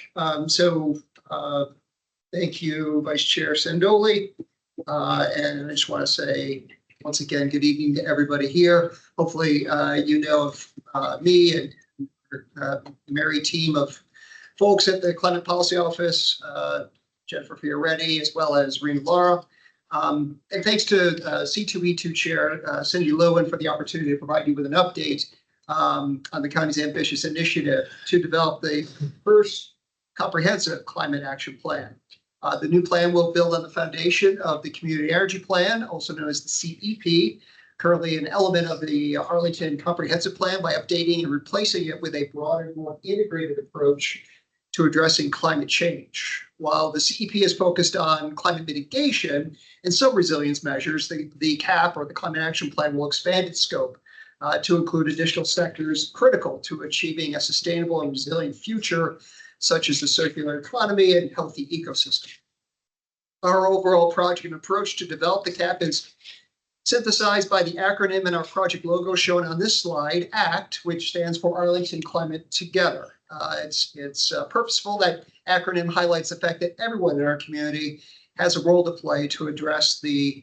Thank you, Vice Chair Sandoli. And I just want to say, once again, good evening to everybody here. Hopefully, you know of me and the merry team of folks at the Climate Policy Office, Jennifer Fioretti, as well as Rena Laura. And thanks to C2E2 Chair Cindy Lowen for the opportunity to provide you with an update on the county's ambitious initiative to develop the first comprehensive climate action plan. The new plan will build on the foundation of the Community Energy Plan, also known as the CEP, currently an element of the Arlington Comprehensive Plan, by updating and replacing it with a broader, more integrated approach to addressing climate change. While the CEP is focused on climate mitigation and some resilience measures, the CAP, or the Climate Action Plan, will expand its scope to include additional sectors critical to achieving a sustainable and resilient future, such as the circular economy and healthy ecosystem. Our overall project and approach to develop the CAP is synthesized by the acronym in our project logo shown on this slide, ACT, which stands for Arlington Climate Together. It's purposeful. That acronym highlights the fact that everyone in our community has a role to play to address the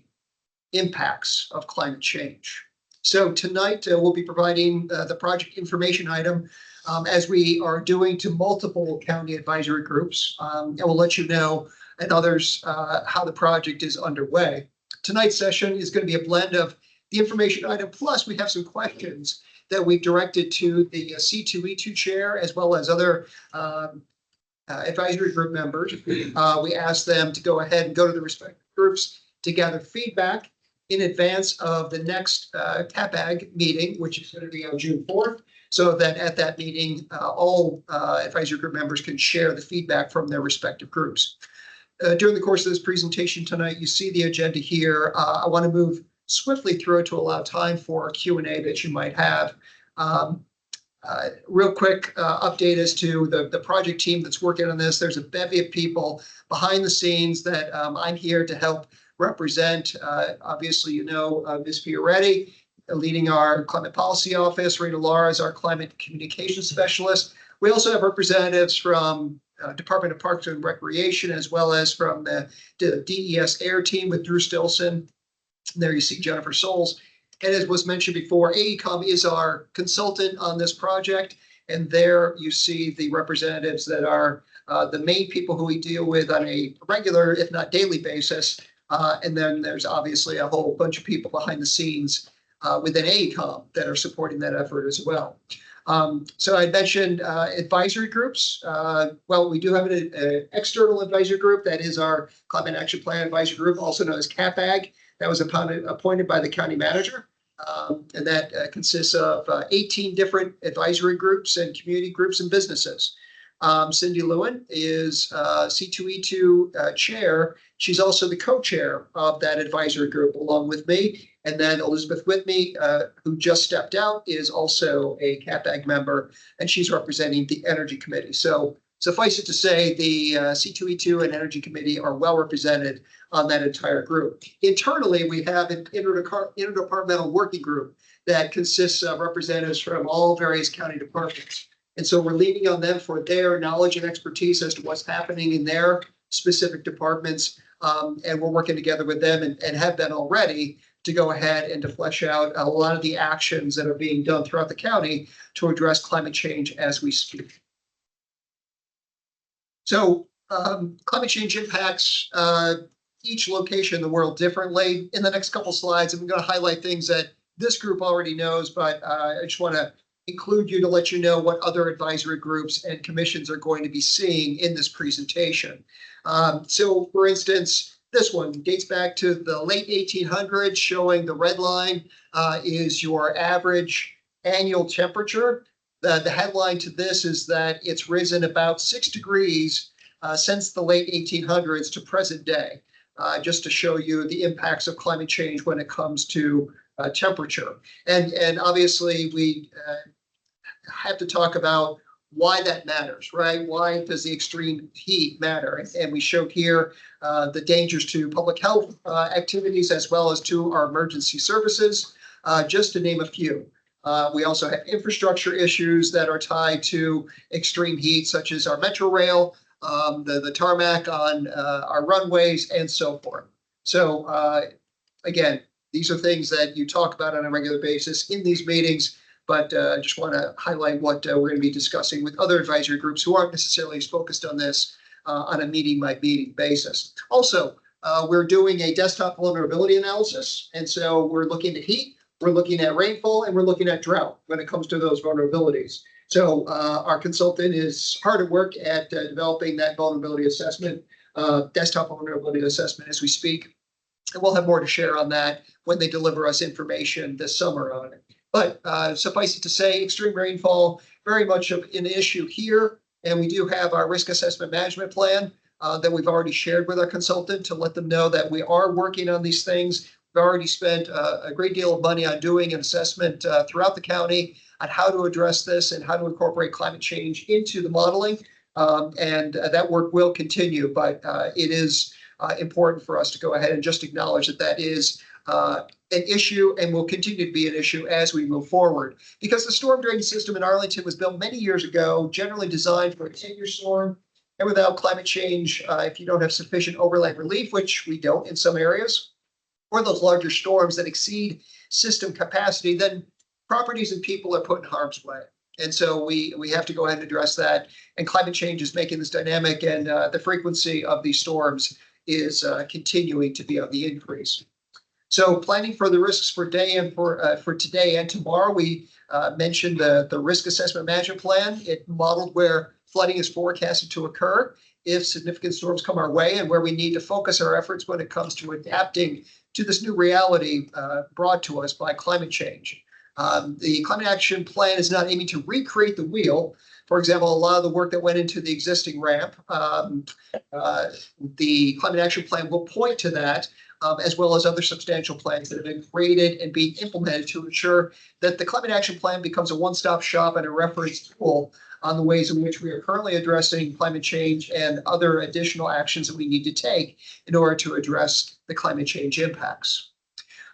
impacts of climate change. So tonight we'll be providing the project information item as we are doing to multiple county advisory groups. And we'll let you know and others how the project is underway. Tonight's session is going to be a blend of the information item, plus we have some questions that we've directed to the C2E2 chair, as well as other advisory group members. We asked them to go ahead and go to the respective groups to gather feedback in advance of the next CAPAG meeting, which is going to be on June 4th, so that at that meeting, all advisory group members can share the feedback from their respective groups. During the course of this presentation tonight, you see the agenda here. I want to move swiftly through it to allow time for a Q&A that you might have. Real quick update as to the project team that's working on this. There's a bevy of people behind the scenes that I'm here to help represent. Obviously, you know Ms. Fioretti, leading our Climate Policy Office. Rena Laura is our Climate Communications Specialist. We also have representatives from Department of Parks and Recreation, as well as from the DES Air team with Drew Stilson. There you see Jennifer Souls. And as was mentioned before, AECOM is our consultant on this project. And there you see the representatives that are the main people who we deal with on a regular, if not daily basis. And then there's obviously a whole bunch of people behind the scenes within AECOM that are supporting that effort as well. So I mentioned advisory groups. Well, we do have an external advisory group. That is our Climate Action Plan Advisory Group, also known as CAPAG. That was appointed by the county manager. And that consists of 18 different advisory groups and community groups and businesses. Cindy Lewin is C2E2 chair. She's also the co-chair of that advisory group along with me. And then Elizabeth Whitney, who just stepped out, is also a CAPAG member, and she's representing the Energy Committee. So suffice it to say, the C2E2 and Energy Committee are well represented on that entire group. Internally, we have an interdepartmental working group that consists of representatives from all various county departments. And so we're leaning on them for their knowledge and expertise as to what's happening in their specific departments. And we're working together with them and have been already to go ahead and to flesh out a lot of the actions that are being done throughout the county to address climate change as we speak. So climate change impacts each location in the world differently. In the next couple slides, I'm going to highlight things that this group already knows, but I just want to include you to let you know what other advisory groups and commissions are going to be seeing in this presentation. So for instance, this one dates back to the late 1800s, showing the red line is your average annual temperature. The headline to this is that it's risen about 6 degrees since the late 1800s to present day, just to show you the impacts of climate change when it comes to temperature. And obviously we have to talk about why that matters, right? Why does the extreme heat matter? And we showed here the dangers to public health activities as well as to our emergency services, just to name a few. We also have infrastructure issues that are tied to extreme heat, such as our metro rail, the tarmac on our runways, and so forth. So again, these are things that you talk about on a regular basis in these meetings, but I just want to highlight what we're going to be discussing with other advisory groups who aren't necessarily as focused on this on a meeting-by-meeting basis. Also, we're doing a desktop vulnerability analysis, and so we're looking at heat, we're looking at rainfall, and we're looking at drought when it comes to those vulnerabilities. So our consultant is hard at work at developing that vulnerability assessment, desktop vulnerability assessment as we speak. And we'll have more to share on that when they deliver us information this summer on it. But suffice it to say, extreme rainfall, very much of an issue here. And we do have our risk assessment management plan that we've already shared with our consultant to let them know that we are working on these things. We've already spent a great deal of money on doing an assessment throughout the county on how to address this and how to incorporate climate change into the modeling. And that work will continue, but it is important for us to go ahead and just acknowledge that that is an issue and will continue to be an issue as we move forward. Because the storm drain system in Arlington was built many years ago, generally designed for a 10-year storm. And without climate change, if you don't have sufficient overland relief, which we don't in some areas, or those larger storms that exceed system capacity, then properties and people are put in harm's way. And so we have to go ahead and address that. And climate change is making this dynamic, and the frequency of these storms is continuing to be on the increase. So planning for the risks for today and tomorrow, we mentioned the risk assessment management plan. It modeled where flooding is forecasted to occur if significant storms come our way, and where we need to focus our efforts when it comes to adapting to this new reality brought to us by climate change. The climate action plan is not aiming to recreate the wheel. For example, a lot of the work that went into the existing ramp, the climate action plan will point to that, as well as other substantial plans that have been created and being implemented to ensure that the climate action plan becomes a one-stop shop and a reference tool on the ways in which we are currently addressing climate change and other additional actions that we need to take in order to address the climate change impacts.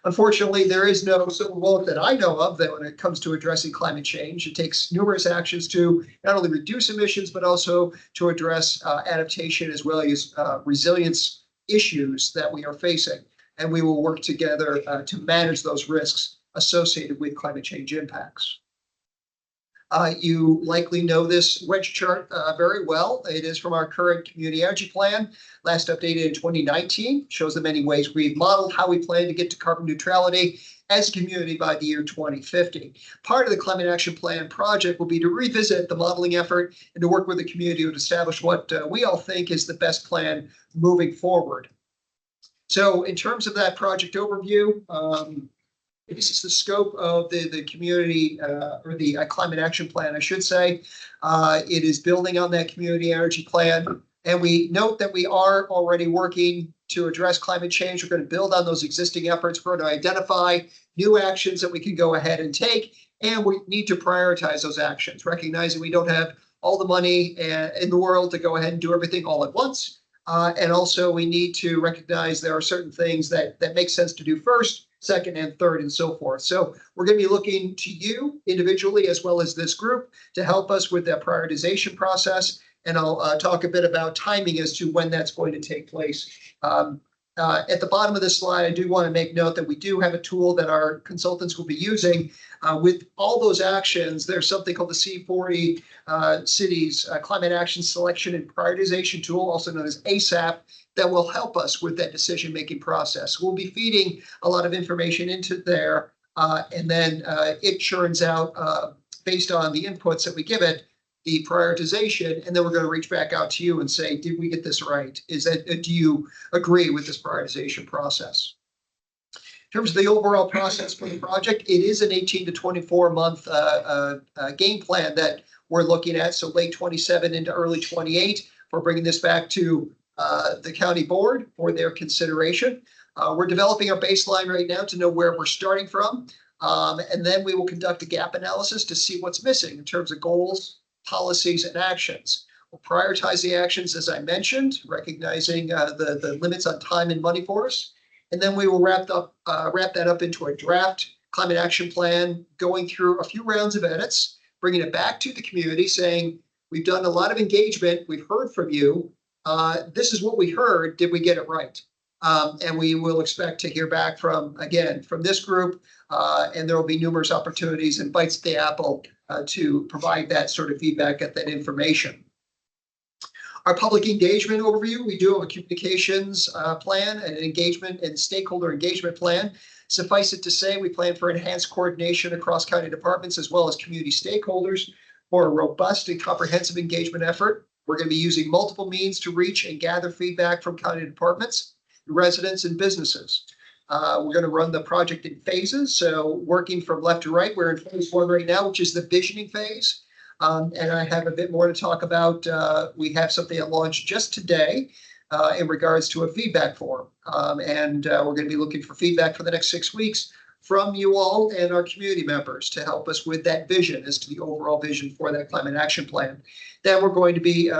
Unfortunately, there is no silver bullet that I know of that when it comes to addressing climate change. It takes numerous actions to not only reduce emissions, but also to address adaptation as well as resilience issues that we are facing. And we will work together to manage those risks associated with climate change impacts. You likely know this wedge chart very well. It is from our current community energy plan, last updated in 2019. Shows the many ways we've modeled how we plan to get to carbon neutrality as a community by the year 2050. Part of the climate action plan project will be to revisit the modeling effort and to work with the community to establish what we all think is the best plan moving forward. So in terms of that project overview, This is the scope of the community or the climate action plan, I should say. It is building on that community energy plan. And we note that we are already working to address climate change. We're going to build on those existing efforts. We're going to identify new actions that we can go ahead and take. And we need to prioritize those actions, recognizing we don't have all the money in the world to go ahead and do everything all at once. And also we need to recognize there are certain things that make sense to do first, second, and third, and so forth. So we're going to be looking to you individually as well as this group to help us with that prioritization process. And I'll talk a bit about timing as to when that's going to take place. At the bottom of this slide, I do want to make note that we do have a tool that our consultants will be using. With all those actions, there's something called the C40 Cities Climate Action Selection and Prioritization Tool, also known as ASAP, that will help us with that decision-making process. We'll be feeding a lot of information into there, and then it churns out based on the inputs that we give it, the prioritization, and then we're going to reach back out to you and say, did we get this right? Do you agree with this prioritization process? In terms of the overall process for the project, it is an 18 to 24 month game plan that we're looking at. So late 27 into early 28, we're bringing this back to the county board for their consideration. We're developing our baseline right now to know where we're starting from. And then we will conduct a gap analysis to see what's missing in terms of goals, policies, and actions. We'll prioritize the actions, as I mentioned, recognizing the limits on time and money for us. And then we will wrap that up into a draft climate action plan, going through a few rounds of edits, bringing it back to the community, saying, we've done a lot of engagement, we've heard from you, this is what we heard, did we get it right? And we will expect to hear back from this group, and there will be numerous opportunities and bites at the apple to provide that sort of feedback, get that information. Our public engagement overview, we do have a communications plan, an engagement and stakeholder engagement plan. Suffice it to say, we plan for enhanced coordination across county departments as well as community stakeholders for a robust and comprehensive engagement effort. We're going to be using multiple means to reach and gather feedback from county departments, residents, and businesses. We're going to run the project in phases. So working from left to right, we're in phase one right now, which is the visioning phase. And I have a bit more to talk about. We have something that launched just today in regards to a feedback form. And we're going to be looking for feedback for the next 6 weeks from you all and our community members to help us with that vision as to the overall vision for that climate action plan. Then we're going to be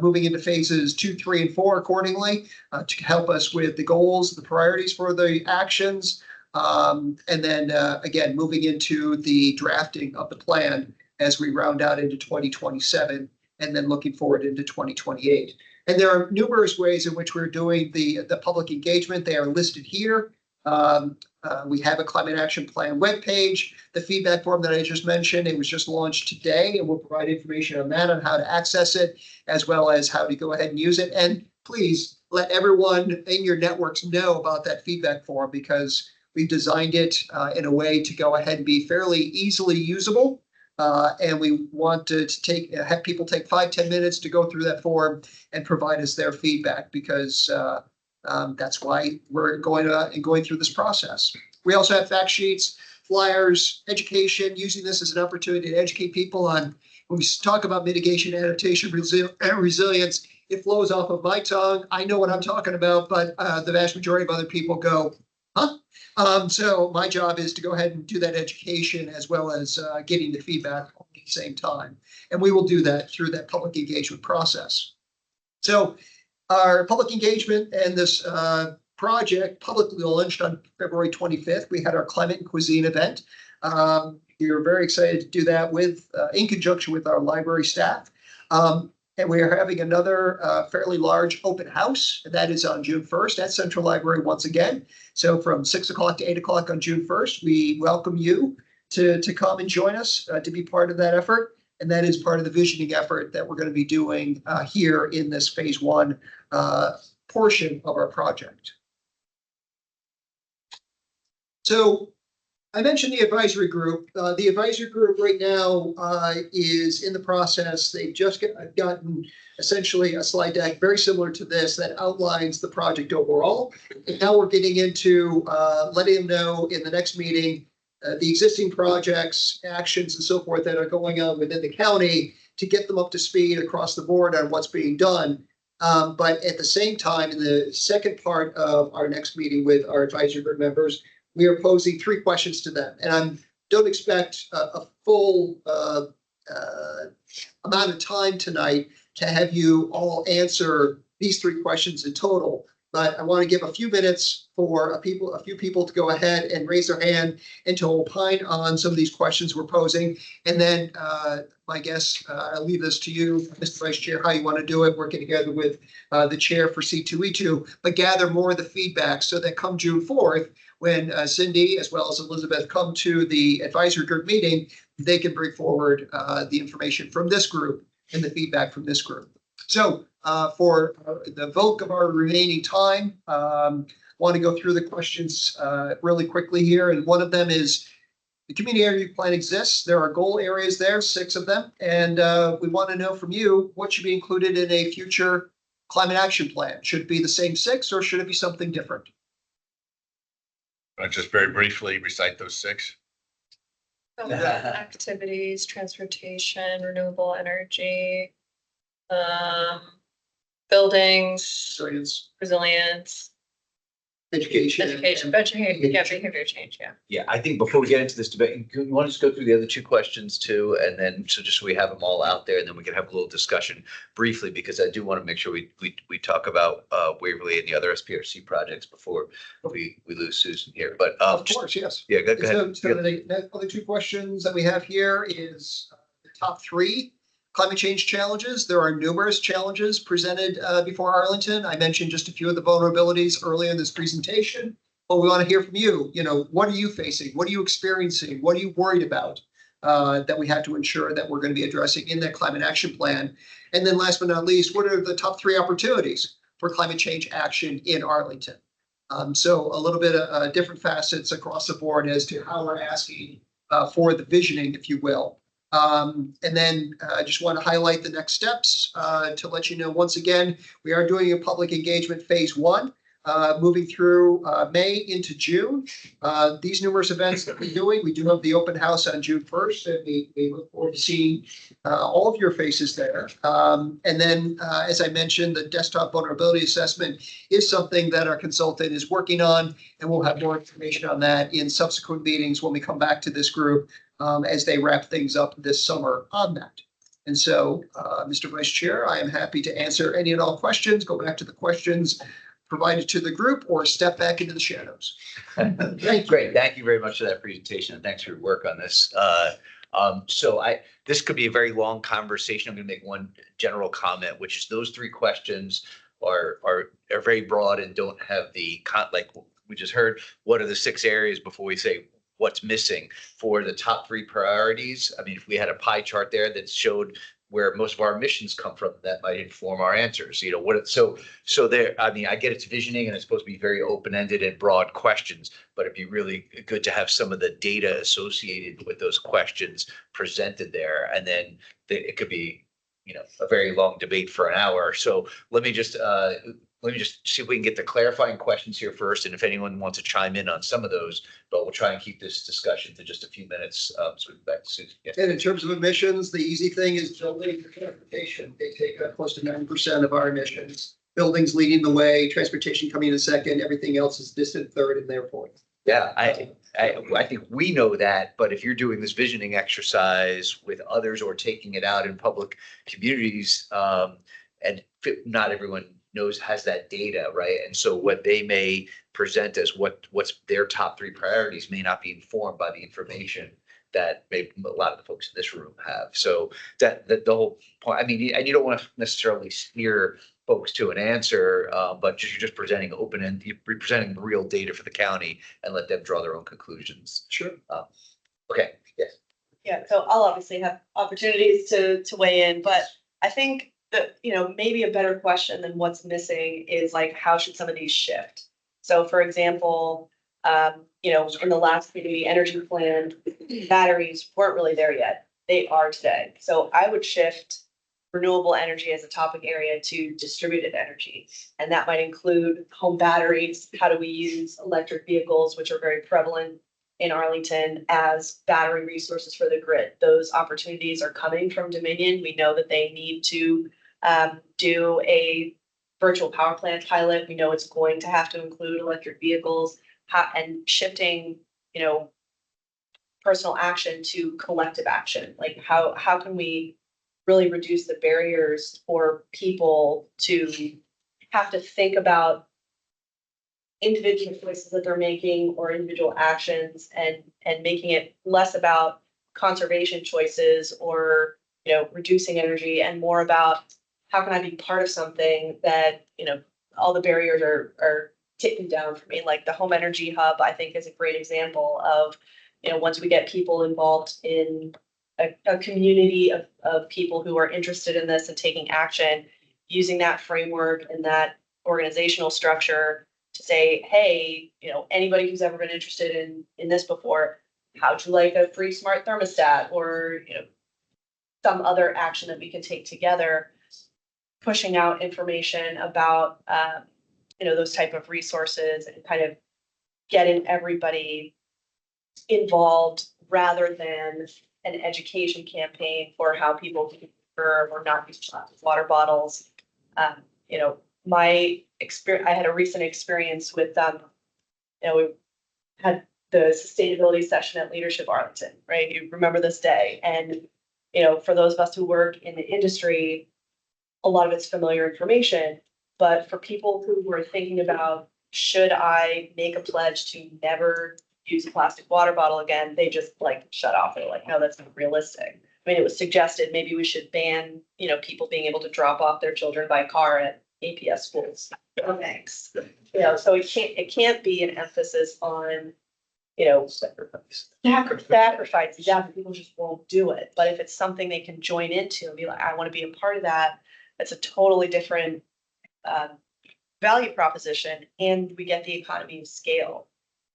moving into phases 2, 3, and 4 accordingly to help us with the goals, the priorities for the actions, and then again, moving into the drafting of the plan as we round out into 2027 and then looking forward into 2028. And there are numerous ways in which we're doing the public engagement. They are listed here. We have a climate action plan webpage. The feedback form that I just mentioned, it was just launched today, and we'll provide information on that, on how to access it, as well as how to go ahead and use it. And please let everyone in your networks know about that feedback form, because we've designed it in a way to go ahead and be fairly easily usable. And we want to have people take 5-10 minutes to go through that form and provide us their feedback, because that's why we're going through this process. We also have fact sheets, flyers, education, using this as an opportunity to educate people on, when we talk about mitigation, adaptation, and resilience, it flows off of my tongue. I know what I'm talking about, but the vast majority of other people go, huh? So my job is to go ahead and do that education as well as getting the feedback at the same time. And we will do that through that public engagement process. So our public engagement and this project publicly launched on February 25th. We had our Climate and Cuisine event. We were very excited to do that in conjunction with our library staff. And we are having another fairly large open house. That is on June 1st at Central Library once again. So from 6 o'clock to 8 o'clock on June 1st, we welcome you to come and join us to be part of that effort. And that is part of the visioning effort that we're going to be doing here in this phase one portion of our project. So I mentioned the advisory group. The advisory group right now is in the process. They've just gotten essentially a slide deck very similar to this that outlines the project overall. And now we're getting into letting them know in the next meeting the existing projects, actions, and so forth that are going on within the county to get them up to speed across the board on what's being done. But at the same time, in the second part of our next meeting with our advisory group members, we are posing 3 questions to them. And I don't expect a full amount of time tonight to have you all answer these 3 questions in total. But I want to give a few minutes for a few people to go ahead and raise their hand and to opine on some of these questions we're posing. And then I guess I'll leave this to you, Mr. Vice Chair, how you want to do it, working together with the chair for C2E2, but gather more of the feedback so that come June 4th, when Cindy as well as Elizabeth come to the advisory group meeting, they can bring forward the information from this group and the feedback from this group. So for the bulk of our remaining time, want to go through the questions really quickly here. And one of them is, the community energy plan exists. There are goal areas there, 6 of them. And we want to know from you, what should be included in a future climate action plan? Should it be the same 6 or should it be something different? I just very briefly recite those 6. Activities, transportation, renewable energy, buildings, resilience, education, behavior change, yeah. Yeah, I think before we get into this debate, you want to just go through the other 2 questions too, and then so just so we have them all out there, and then we can have a little discussion briefly, because I do want to make sure we talk about Waverly and the other SPRC projects before we lose Susan here. But of course, yes. Yeah, go ahead. So the other 2 questions that we have here is the top 3 climate change challenges. There are numerous challenges presented before Arlington. I mentioned just a few of the vulnerabilities earlier in this presentation, but we want to hear from you. You know, what are you facing? What are you experiencing? What are you worried about that we have to ensure that we're going to be addressing in that climate action plan? And then last but not least, what are the top 3 opportunities for climate change action in Arlington? So a little bit of different facets across the board as to how we're asking for the visioning, if you will. And then I just want to highlight the next steps to let you know, once again, we are doing a public engagement phase 1, moving through May into June. These numerous events that we're doing, we do have the open house on June 1st, and we look forward to seeing all of your faces there. And then, as I mentioned, the desktop vulnerability assessment is something that our consultant is working on, and we'll have more information on that in subsequent meetings when we come back to this group as they wrap things up this summer on that. And so, Mr. Vice Chair, I am happy to answer any and all questions, go back to the questions provided to the group, or step back into the shadows. Thank you. Great. Thank you very much for that presentation, and thanks for your work on this. This could be a very long conversation. I'm going to make one general comment, which is those 3 questions are very broad and don't have the like we just heard. What are the 6 areas before we say what's missing for the top 3 priorities? I mean, if we had a pie chart there that showed where most of our emissions come from, that might inform our answers. You know, so there, I mean, I get it's visioning and it's supposed to be very open-ended and broad questions, but it'd be really good to have some of the data associated with those questions presented there. And then it could be, you know, a very long debate for an hour. So let me just see if we can get the clarifying questions here first, and if anyone wants to chime in on some of those, but we'll try and keep this discussion to just a few minutes. So back to Susan. Yeah. And in terms of emissions, the easy thing is building transportation. They take close to 90% of our emissions. Buildings leading the way, transportation coming in second, everything else is distant third in their point. Yeah, I think we know that, but if you're doing this visioning exercise with others or taking it out in public communities, and not everyone has that data, right? And so what they may present as what's their top 3 priorities may not be informed by the information that maybe a lot of the folks in this room have. So that the whole point, I mean, and you don't want to necessarily steer folks to an answer, but you're just presenting open and you're presenting real data for the county and let them draw their own conclusions. Sure. Okay. Yes. Yeah, so I'll obviously have opportunities to weigh in, but I think that, you know, maybe a better question than what's missing is like, how should some of these shift? So for example, In the last community energy plan, batteries weren't really there yet. They are today. So I would shift renewable energy as a topic area to distributed energy. And that might include home batteries. How do we use electric vehicles, which are very prevalent in Arlington, as battery resources for the grid? Those opportunities are coming from Dominion. We know that they need to do a virtual power plant pilot. We know it's going to have to include electric vehicles, and shifting, personal action to collective action. Like how can we really reduce the barriers for people to have to think about individual choices that they're making or individual actions, and making it less about conservation choices or, reducing energy, and more about how can I be part of something that, all the barriers are taken down for me. Like the home energy hub, I think, is a great example of, once we get people involved in a community of people who are interested in this and taking action, using that framework and that organizational structure to say, hey, anybody who's ever been interested in this before, how'd you like a free smart thermostat, or, some other action that we can take together, pushing out information about, those type of resources, and kind of getting everybody involved rather than an education campaign for how people can conserve or not use plastic water bottles. My experience, I had a recent experience with, we had the sustainability session at Leadership Arlington, right? You remember this day. And, for those of us who work in the industry, a lot of it's familiar information. But for people who were thinking about, should I make a pledge to never use a plastic water bottle again, they just shut off. They're like, no, that's not realistic. I mean, it was suggested maybe we should ban, people being able to drop off their children by car at APS schools. No thanks. So it can't be an emphasis on, sacrifice. Exactly. People just won't do it. But if it's something they can join into and be like, I want to be a part of that, that's a totally different value proposition, and we get the economy of scale.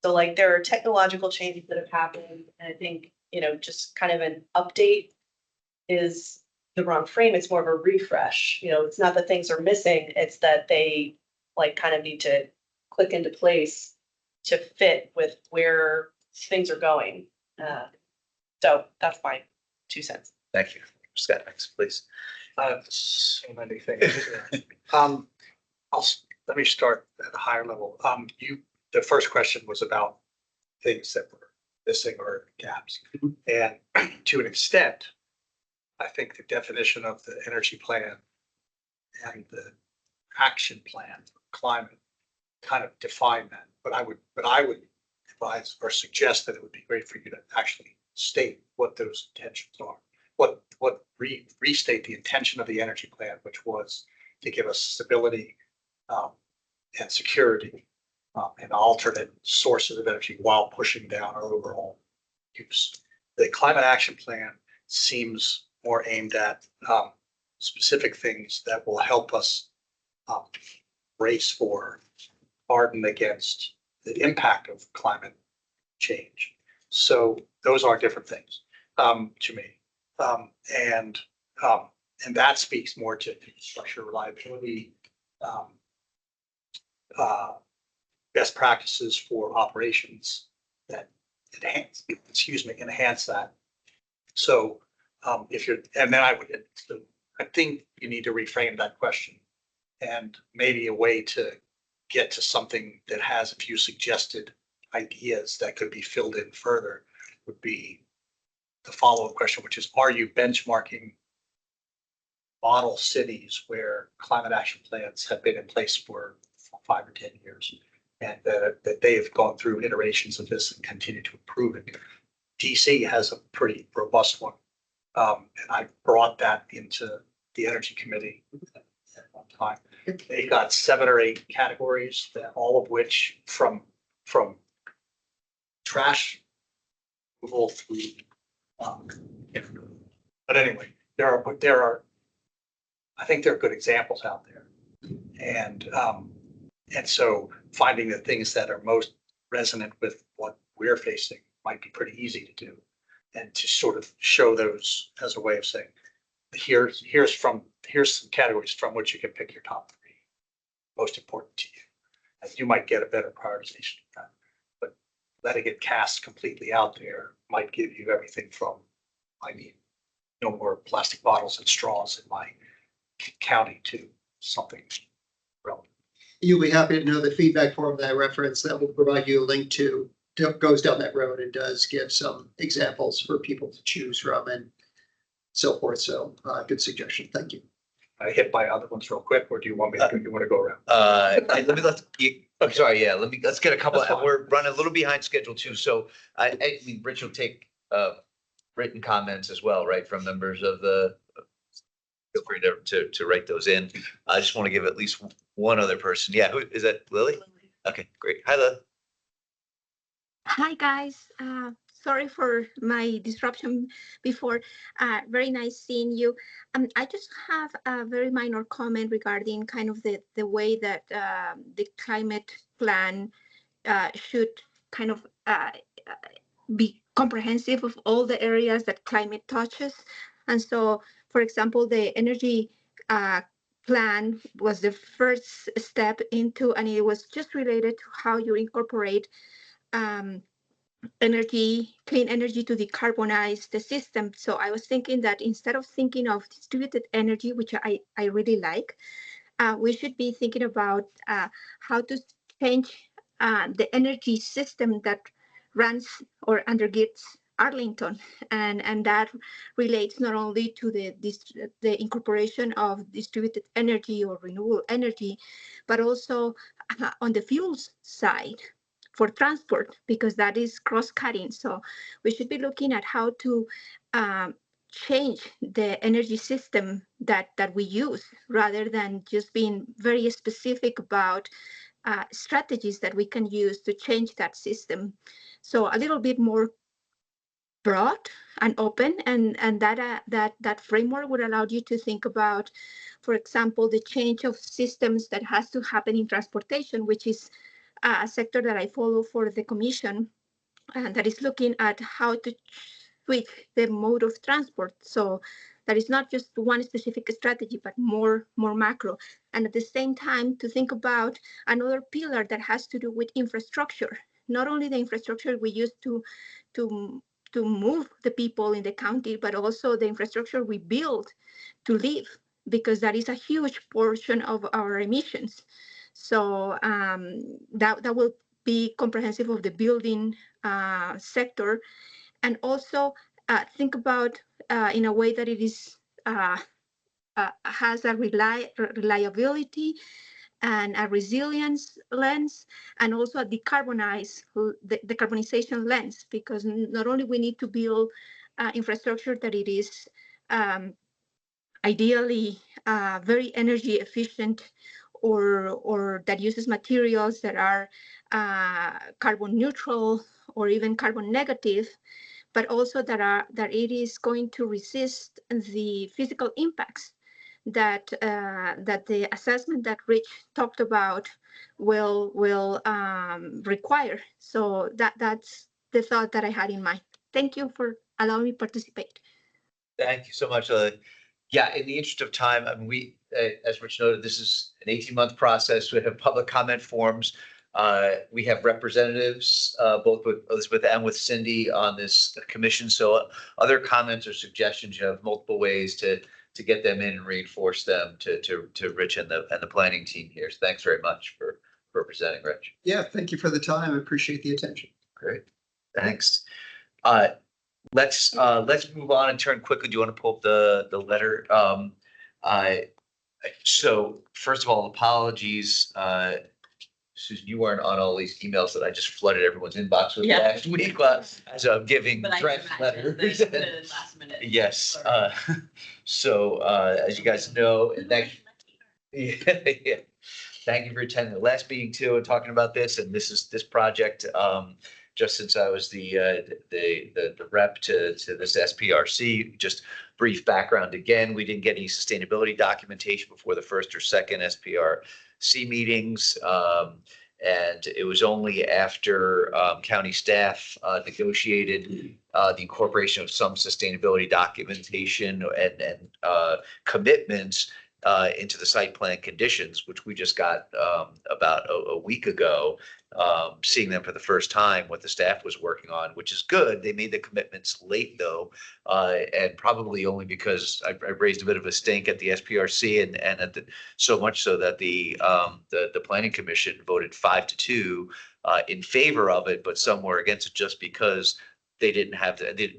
So there are technological changes that have happened, and I think, just kind of an update is the wrong frame. It's more of a refresh. It's not that things are missing, it's that they kind of need to click into place to fit with where things are going. So that's my 2 cents. Thank you. Scott, next, please. I have so many things. Let me start at a higher level. The first question was about things that were missing or gaps. And to an extent, I think the definition of the energy plan and the action plan for climate kind of define that. But I would advise or suggest that it would be great for you to actually state what those intentions are. Restate the intention of the energy plan, which was to give us stability and security and alternate sources of energy while pushing down our overall use. The climate action plan seems more aimed at specific things that will help us brace for, harden against the impact of climate change. So those are different things to me. And that speaks more to infrastructure reliability, best practices for operations that enhance that. So I think you need to reframe that question, and maybe a way to get to something that has a few suggested ideas that could be filled in further would be the follow-up question, which is, are you benchmarking model cities where climate action plans have been in place for 5 or 10 years, and that they have gone through iterations of this and continue to improve it? DC has a pretty robust one. And I brought that into the Energy Committee at one time. They got 7 or 8 categories, that all of which from trash removal through. But anyway, there are, I think there are good examples out there. And so finding the things that are most resonant with what we're facing might be pretty easy to do. And to sort of show those as a way of saying, here's some categories from which you can pick your top 3 most important to you. And you might get a better prioritization of that. But letting it cast completely out there might give you everything from, I mean, no more plastic bottles and straws in my county to something relevant. You'll be happy to know the feedback form that I referenced that will provide you a link to goes down that road and does give some examples for people to choose from and so forth. So good suggestion. Thank you. I hit my other ones real quick, or do you want me to, you want to go around? I'm sorry, yeah, let's get a couple, That's fine. we're running a little behind schedule too, so I mean, Rich will take written comments as well, right, from members of the, feel free to write those in. I just want to give at least one other person. Yeah, who is that, Lily? Okay, great. Hi, Lily. Hi, guys. Sorry for my disruption before. Very nice seeing you. I just have a very minor comment regarding kind of the way that the climate plan should kind of be comprehensive of all the areas that climate touches. And so, for example, the energy plan was the first step into, and it was just related to how you incorporate clean energy to decarbonize the system. So I was thinking that instead of thinking of distributed energy, which I really like, we should be thinking about how to change the energy system that runs or undergirds Arlington, and that relates not only to the incorporation of distributed energy or renewable energy, but also on the fuels side for transport, because that is cross-cutting. So we should be looking at how to change the energy system that we use, rather than just being very specific about strategies that we can use to change that system. So a little bit more broad and open, and that framework would allow you to think about, for example, the change of systems that has to happen in transportation, which is a sector that I follow for the commission, and that is looking at how to switch the mode of transport. So that is not just one specific strategy, but more macro. And at the same time, to think about another pillar that has to do with infrastructure, not only the infrastructure we use to move the people in the county, but also the infrastructure we build to live, because that is a huge portion of our emissions. So that will be comprehensive of the building sector, and also think about in a way that it is has a reliability and a resilience lens, and also a decarbonization lens, because not only we need to build infrastructure that it is ideally very energy efficient, or that uses materials that are carbon neutral or even carbon negative, but also that it is going to resist the physical impacts that the assessment that Rich talked about will require. So that's the thought that I had in mind. Thank you for allowing me to participate. Thank you so much, Lily. Yeah, in the interest of time, I mean, we, as Rich noted, this is an 18-month process. We have public comment forms. We have representatives, both with Elizabeth and with Cindy on this commission. So other comments or suggestions, you have multiple ways to get them in and reinforce them to Rich and the planning team here. So thanks very much for representing, Rich. Yeah, thank you for the time. I appreciate the attention. Great, thanks. Let's move on and turn quickly. Do you want to pull up the letter? So first of all, apologies. Susan, you weren't on all these emails that I just flooded everyone's inbox with last week as I'm giving draft letters. The last minute. Yes. So as you guys know, and thank you for attending the last meeting too and talking about this. And this project. Just since I was the rep to this SPRC, just brief background again, we didn't get any sustainability documentation before the first or second SPRC meetings. And it was only after county staff negotiated the incorporation of some sustainability documentation and commitments into the site plan conditions, which we just got about a week ago, seeing them for the first time, what the staff was working on, which is good. They made the commitments late though, and probably only because I raised a bit of a stink at the SPRC and at the, so much so that the planning commission voted 5-2 in favor of it, but some were against it just because they didn't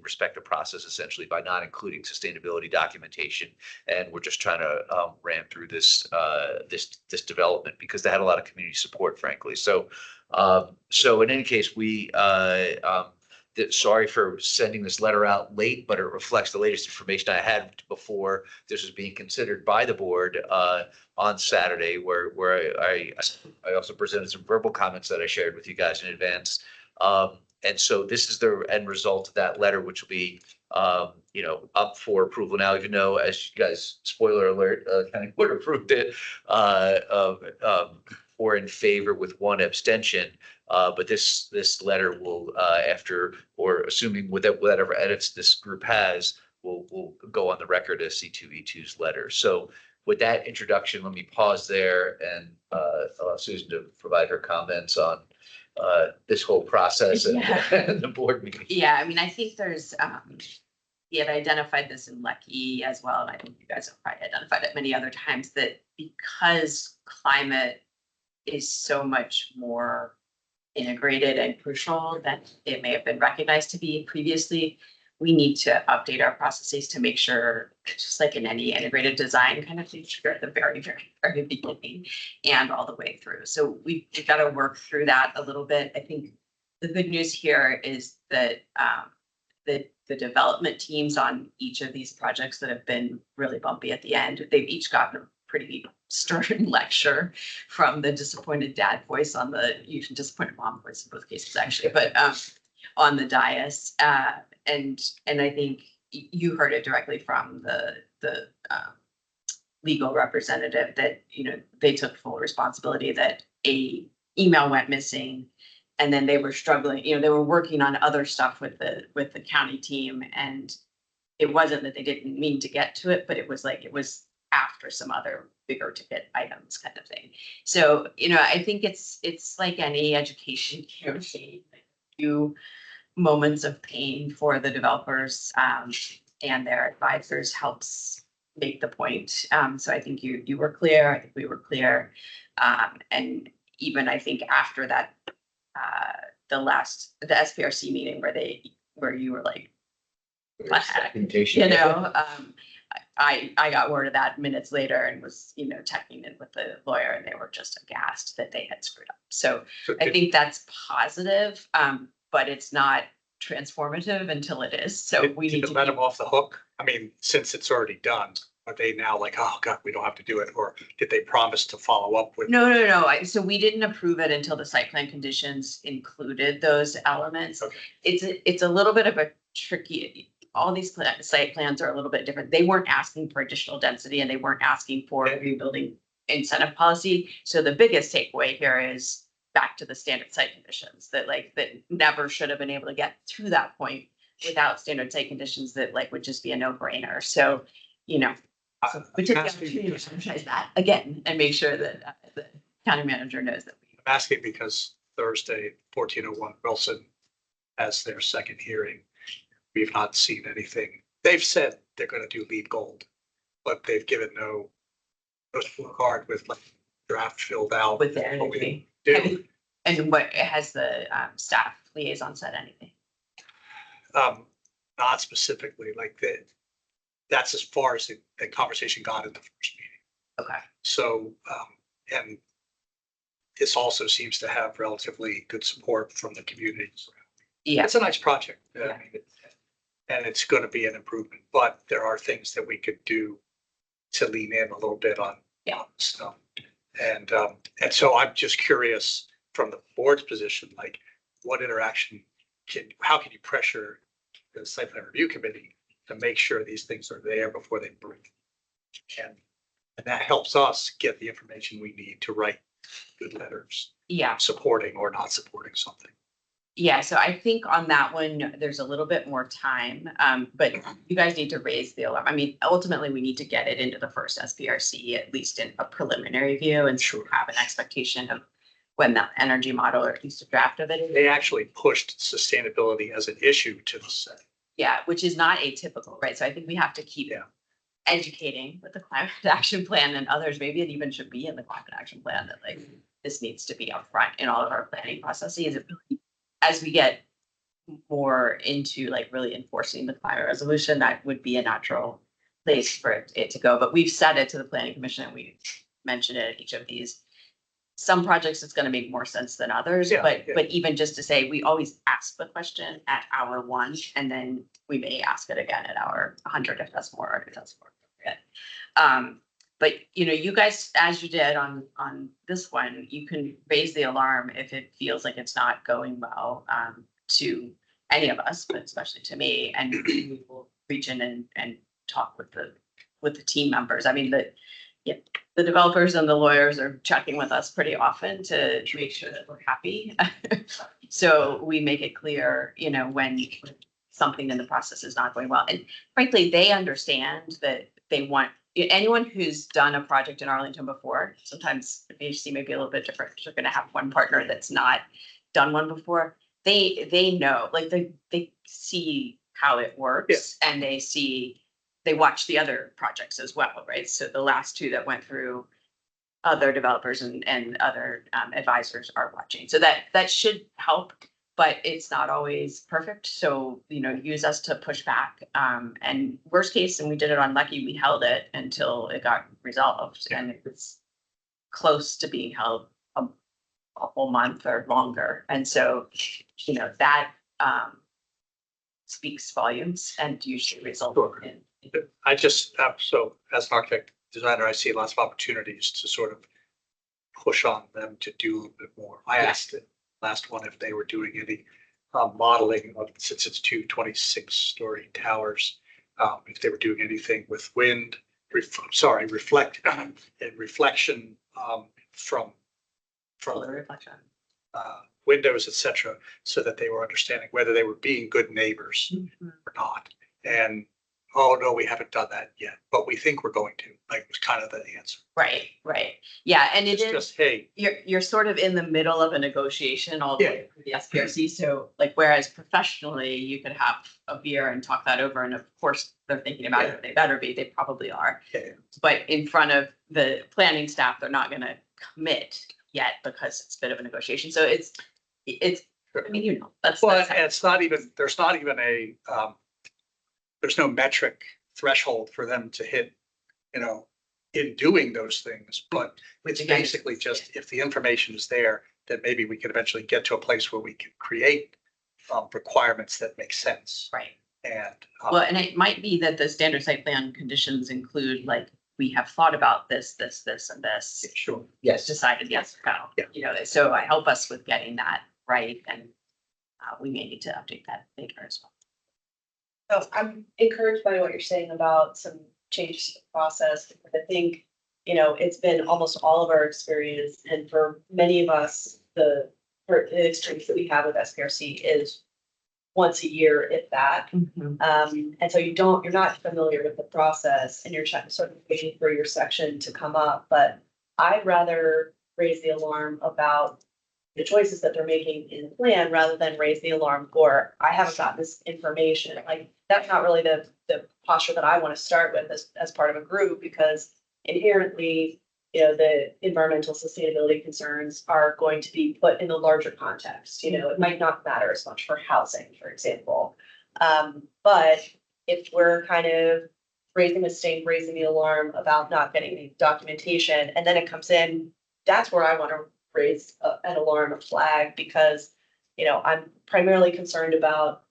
respect the process essentially by not including sustainability documentation. And we're just trying to ram through this development because they had a lot of community support, frankly. So in any case, sorry for sending this letter out late, but it reflects the latest information I had before this was being considered by the board on Saturday, where I also presented some verbal comments that I shared with you guys in advance. And so this is the end result of that letter, which will be, up for approval now, even though, as you guys, spoiler alert, county board approved it, or in favor with one abstention. But this letter will, after, or assuming with whatever edits this group has, will go on the record as C2E2's letter. So with that introduction, let me pause there and allow Susan to provide her comments on this whole process and the board meeting. Yeah, I mean, I think there's, he had identified this in Lucky as well, and I think you guys have probably identified it many other times, that because climate is so much more integrated and crucial than it may have been recognized to be previously, we need to update our processes to make sure, just like in any integrated design kind of feature at the very, very, very beginning and all the way through. So we've got to work through that a little bit. I think the good news here is that the development teams on each of these projects that have been really bumpy at the end, they've each gotten a pretty stern lecture from the disappointed dad voice on the, usually disappointed mom voice in both cases actually, but on the dais. And I think you heard it directly from the legal representative that, they took full responsibility that a email went missing. And then they were struggling, they were working on other stuff with the county team. And it wasn't that they didn't mean to get to it, but it was after some other bigger ticket items kind of thing. So, I think it's like any education campaign, few moments of pain for the developers and their advisors helps make the point. So I think you were clear, I think we were clear. And even I think after that, the SPRC meeting where you were like, what heck, I got word of that minutes later and was, checking in with the lawyer, and they were just aghast that they had screwed up. So I think that's positive, but it's not transformative until it is. So we need to let them off the hook. I mean, since it's already done, are they now like, oh God, we don't have to do it? Or did they promise to follow up with? No. So we didn't approve it until the site plan conditions included those elements. Okay. It's a little bit of a tricky, all these site plans are a little bit different. They weren't asking for additional density and they weren't asking for rebuilding incentive policy. So the biggest takeaway here is back to the standard site conditions that never should have been able to get to that point without standard site conditions that would just be a no-brainer. So, so we took the opportunity to emphasize that again and make sure that the county manager knows that. I'm asking because Thursday, 1401 Wilson has their second hearing. We've not seen anything. They've said they're going to do LEED Gold, but they've given no card with draft filled out. With the energy. Do. And what has the staff liaison said anything? Not specifically that's as far as the conversation got in the first meeting. Okay. So, and this also seems to have relatively good support from the communities. Yeah. It's a nice project. Yeah. I mean, and it's going to be an improvement, but there are things that we could do to lean in a little bit on stuff. And so I'm just curious from the board's position, what interaction how can you pressure the site plan review committee to make sure these things are there before they break? And that helps us get the information we need to write good letters Yeah. supporting or not supporting something. Yeah, so I think on that one, there's a little bit more time, but you guys need to raise the alarm. I mean, ultimately, we need to get it into the first SPRC, at least in a preliminary view, and sure have an expectation of when the energy model, or at least a draft of it. They actually pushed sustainability as an issue to the Senate. Yeah, which is not atypical, right? So I think we have to keep educating with the climate action plan and others. Maybe it even should be in the climate action plan that like this needs to be upfront in all of our planning processes. As we get more into like really enforcing the climate resolution, that would be a natural place for it to go. But we've said it to the planning commission and we mentioned it at each of these. Some projects it's going to make more sense than others, but even just to say, we always ask the question at hour 1, and then we may ask it again at hour 100 if that's more, or if that's more appropriate. But you know, you guys, as you did on this one, you can raise the alarm if it feels like it's not going well to any of us, but especially to me, and we will reach in and talk with the team members. I mean, the developers and the lawyers are checking with us pretty often to make sure that we're happy. So we make it clear, you know, when something in the process is not going well. And frankly, they understand that they want anyone who's done a project in Arlington before. Sometimes the VHC may be a little bit different. You're going to have one partner that's not done one before. They know, like they see how it works, and they watch the other projects as well, right? So the last 2 that went through, other developers and other advisors are watching. So that should help, but it's not always perfect. So, you know, use us to push back. And worst case, and we did it on Lucky, we held it until it got resolved, and it was close to being held a whole month or longer. And so, you know, that speaks volumes and usually results in. I just, so as an architect designer, I see lots of opportunities to sort of push on them to do a little bit more. I asked the last one if they were doing any modeling of, since it's 2 26-story towers, if they were doing anything with wind, reflection from the reflection. Windows, etc., so that they were understanding whether they were being good neighbors or not. And oh no, we haven't done that yet, but we think we're going to. Like, was kind of the answer. Right. Yeah, and it's just, hey, you're sort of in the middle of a negotiation all the way through the SPRC. So like, whereas professionally you could have a beer and talk that over, and of course they're thinking about it. They better be. They probably are. But in front of the planning staff, they're not going to commit yet because it's a bit of a negotiation. So it's. I mean, you know, that's it's not even. There's not even a. There's no metric threshold for them to hit, you know, in doing those things, but it's basically just if the information is there, then maybe we could eventually get to a place where we can create requirements that make sense. Right. And well, and it might be that the standard site plan conditions include like, we have thought about this, and this. Sure. Yes. Decided yes or no. Yeah. You know, so help us with getting that right, and we may need to update that later as well. So I'm encouraged by what you're saying about some changes to the process, because I think, you know, it's been almost all of our experience, and for many of us, the experience that we have with SPRC is once a year, if that. And so you're not familiar with the process, and you're sort of waiting for your section to come up. But I'd rather raise the alarm about the choices that they're making in the plan rather than raise the alarm for, I haven't gotten this information. Like, that's not really the posture that I want to start with as part of a group, because inherently, you know, the environmental sustainability concerns are going to be put in the larger context. You know, it might not matter as much for housing, for example. But if we're kind of raising the alarm about not getting the documentation, and then it comes in, that's where I want to raise an alarm, a flag, because, you know, I'm primarily concerned about,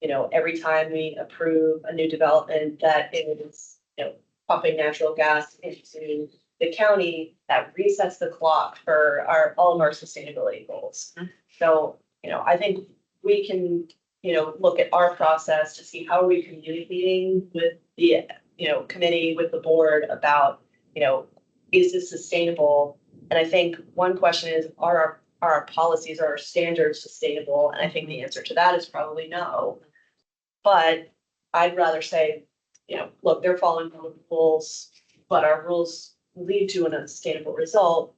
you know, every time we approve a new development that is, you know, pumping natural gas into the county, that resets the clock for all of our sustainability goals. So, you know, I think we can, you know, look at our process to see how are we communicating with the, you know, committee, with the board about, you know, is this sustainable? And I think one question is, are our policies, are our standards sustainable? And I think the answer to that is probably no. But I'd rather say, look, they're following all the rules, but our rules lead to an unsustainable result,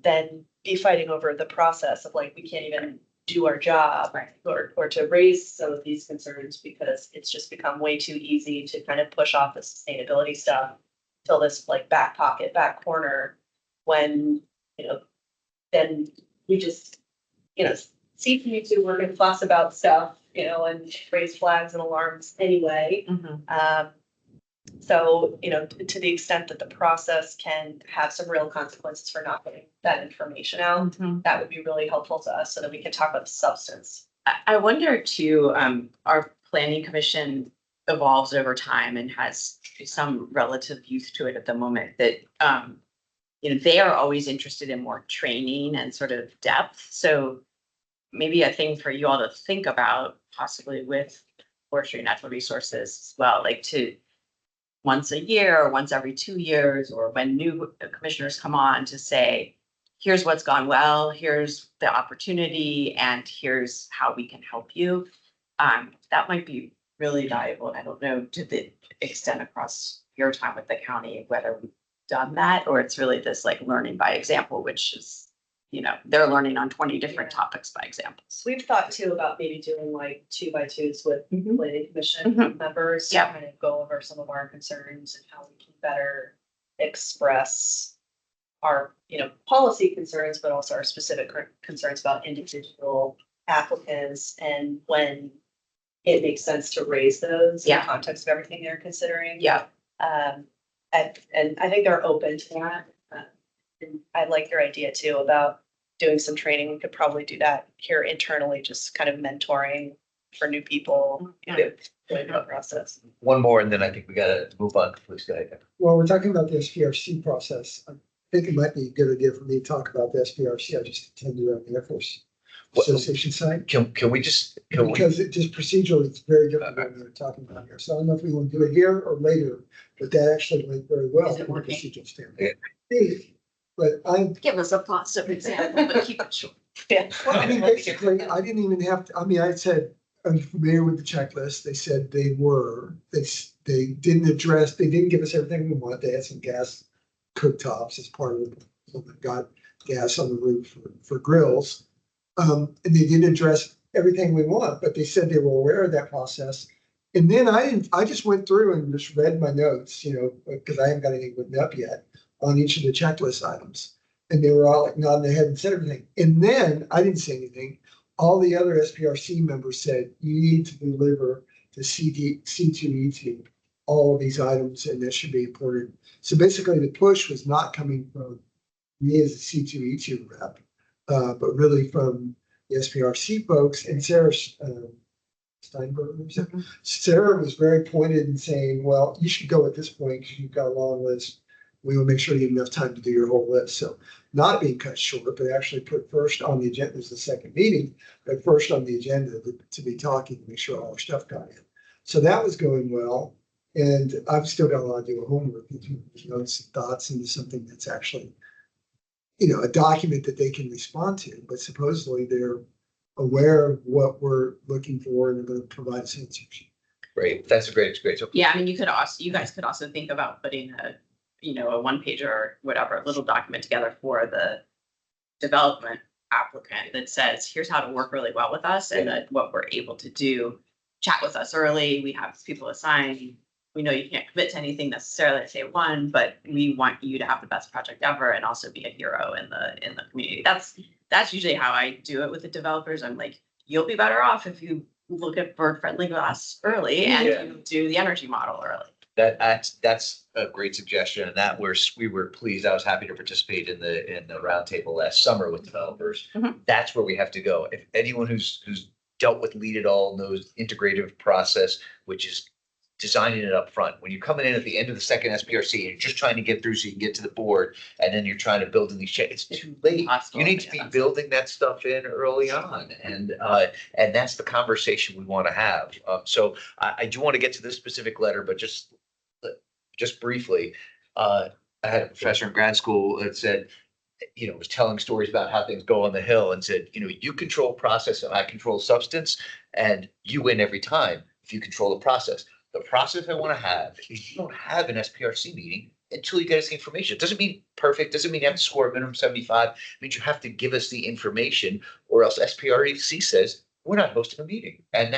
than be fighting over the process of like, we can't even do our job, or to raise some of these concerns because it's just become way too easy to kind of push off the sustainability stuff till this like back pocket, back corner, when, then we just, C2E2, we're gonna fuss about stuff, and raise flags and alarms anyway. So, to the extent that the process can have some real consequences for not putting that information out, that would be really helpful to us so that we can talk about the substance. I wonder too, our planning commission evolves over time and has some relative youth to it at the moment that, they are always interested in more training and sort of depth. So maybe a thing for you all to think about possibly with forestry and natural resources as well, like to once a year or once every 2 years, or when new commissioners come on to say, here's what's gone well, here's the opportunity, and here's how we can help you. That might be really valuable. I don't know to the extent across your time with the county, whether we've done that, or it's really this like learning by example, which is, they're learning on 20 different topics by examples. We've thought too about maybe doing like 2x2s with planning commission members to kind of go over some of our concerns and how we can better express our, policy concerns, but also our specific concerns about individual applicants and when it makes sense to raise those in the context of everything they're considering. And I think they're open to that. And I like your idea too about doing some training. We could probably do that here internally, just kind of mentoring for new people. The process. One more, and then I think we gotta move on. Please go ahead. Well, we're talking about the SPRC process. I think it might be a good idea for me to talk about the SPRC. I just attended on the Air Force Association site. Can we just, Because it just procedurally, it's very different than we were talking about here. So I don't know if we want to do it here or later, but that actually went very well from a procedural standpoint. But give us a positive example, but keep it short. Well, I mean, basically, I didn't even have to, I said, I'm familiar with the checklist. They said they were, they didn't give us everything we wanted. They had some gas cooktops as part of it. So they got gas on the roof for grills. And they didn't address everything we want, but they said they were aware of that process. And then I just went through and just read my notes, because I haven't got anything written up yet on each of the checklist items. And they were all like nodding their head and said everything. And then I didn't say anything. All the other SPRC members said, you need to deliver to C2E2 all of these items, and that should be important. So basically the push was not coming from me as a C2E2 rep, but really from the SPRC folks. And Sarah Steinberg, Sarah was very pointed in saying, well, you should go at this point because you've got a long list. We will make sure you have enough time to do your whole list. So not being cut short, but actually put first on the agenda as the second meeting, but first on the agenda to be talking to make sure all our stuff got in. So that was going well. And I've still got a lot to do homework, notes and thoughts into something that's actually, a document that they can respond to, but supposedly they're aware of what we're looking for and they're going to provide us answers. Great. That's a great. Yeah, you guys could also think about putting a one page or whatever, a little document together for the development applicant that says, here's how to work really well with us and what we're able to do. Chat with us early. We have people assigned. We know you can't commit to anything necessarily at day one, but we want you to have the best project ever and also be a hero in the community. That's usually how I do it with the developers. I'm like, you'll be better off if you look at bird-friendly glass early and you do the energy model early. That's a great suggestion, and that we were pleased. I was happy to participate in the roundtable last summer with developers. That's where we have to go. If anyone who's dealt with Lead It All knows integrative process, which is designing it up front. When you're coming in at the end of the second SPRC and you're just trying to get through so you can get to the board, and then you're trying to build in these it's too late. You need to be building that stuff in early on, and that's the conversation we want to have. So I do want to get to this specific letter, but just briefly, I had a professor in grad school that said, was telling stories about how things go on the Hill and said, you control process and I control substance, and you win every time if you control the process. The process I want to have is you don't have an SPRC meeting until you get us the information. It doesn't mean perfect, doesn't mean you have to score a minimum 75. It means you have to give us the information, or else SPRC says we're not hosting a meeting. And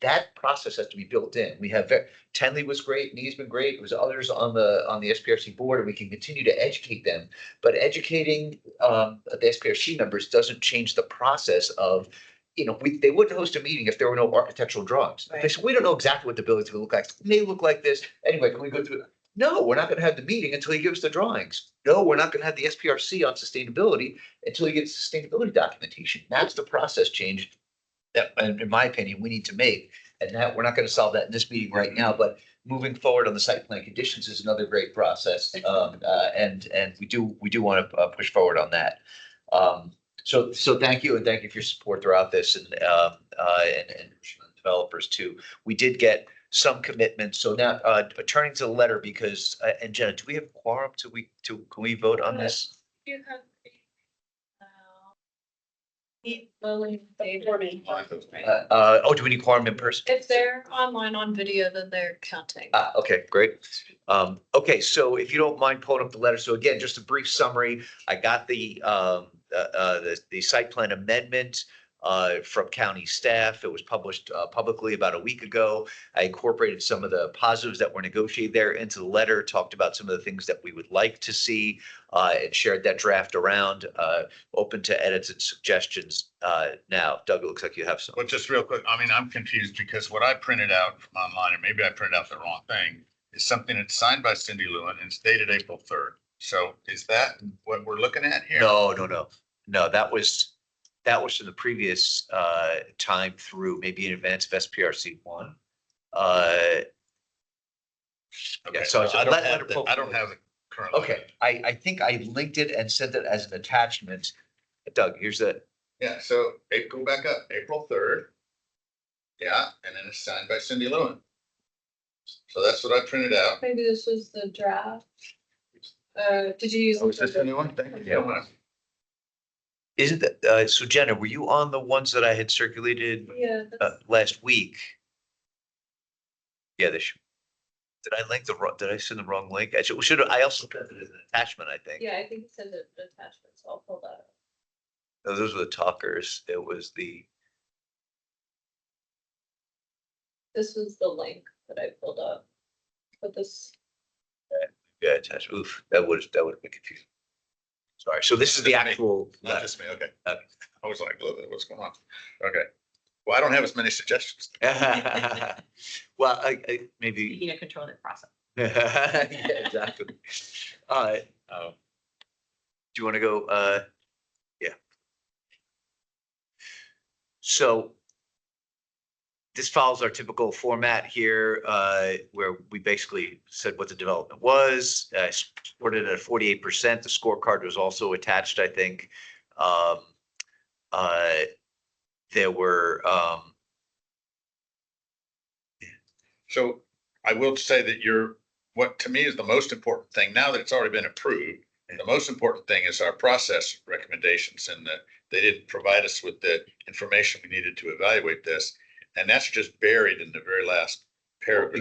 that process has to be built in. We have Tenley was great, Nee's been great. It was others on the SPRC board, and we can continue to educate them. But educating the SPRC members doesn't change the process of, they wouldn't host a meeting if there were no architectural drawings. If they said, we don't know exactly what the building's gonna look like. It may look like this. Anyway, can we go through it? No, we're not gonna have the meeting until he gives the drawings. No, we're not gonna have the SPRC on sustainability until he gets sustainability documentation. That's the process change that, in my opinion, we need to make. And that, we're not gonna solve that in this meeting right now, but moving forward on the site plan conditions is another great process. And we do want to push forward on that. So thank you, and thank you for your support throughout this, and developers too. We did get some commitments. So now, turning to the letter, because, and Jenna, do we have quorum? Can we vote on this? You have. Do we need quorum in person? If they're online on video, then they're counting. Okay, great. Okay, so if you don't mind pulling up the letter. So again, just a brief summary. I got the site plan amendment from county staff. It was published publicly about a week ago. I incorporated some of the positives that were negotiated there into the letter, talked about some of the things that we would like to see, and shared that draft around, open to edits and suggestions. Now, Doug, it looks like you have some. Well, just real quick, I'm confused because what I printed out from online, and maybe I printed out the wrong thing, is something that's signed by Cindy Lewin and it's dated April 3rd. So is that what we're looking at here? No, that was from the previous time through, maybe in advance of SPRC 1. Okay, so I don't have it currently. Okay, I think I linked it and sent it as an attachment. Doug, here's the. Yeah, so go back up, April 3rd. Yeah, and then it's signed by Cindy Lewin. So that's what I printed out. Maybe this was the draft. Did you use? Oh, is this the new one? Thank you so much. Isn't that, so Jenna, were you on the ones that I had circulated last week? Yeah, did I link did I send the wrong link? I also sent it as an attachment, I think. Yeah, I think it says it attachment, so I'll pull that up. No, those were the talkers. It was This was the link that I pulled up. But this. Yeah, attachment. Oof, that would have been confusing. Sorry. So this is the actual. Not just me. Okay. I was like, what's going on? Okay. Well, I don't have as many suggestions. Well, I maybe. Speaking of controlling the process. Yeah, exactly. Do you want to go? Yeah. So this follows our typical format here, where we basically said what the development was, supported at 48%. The scorecard was also attached, I think. There were. So I will say that what to me is the most important thing, now that it's already been approved, the most important thing is our process recommendations, and that they didn't provide us with the information we needed to evaluate this. And that's just buried in the very last paragraph.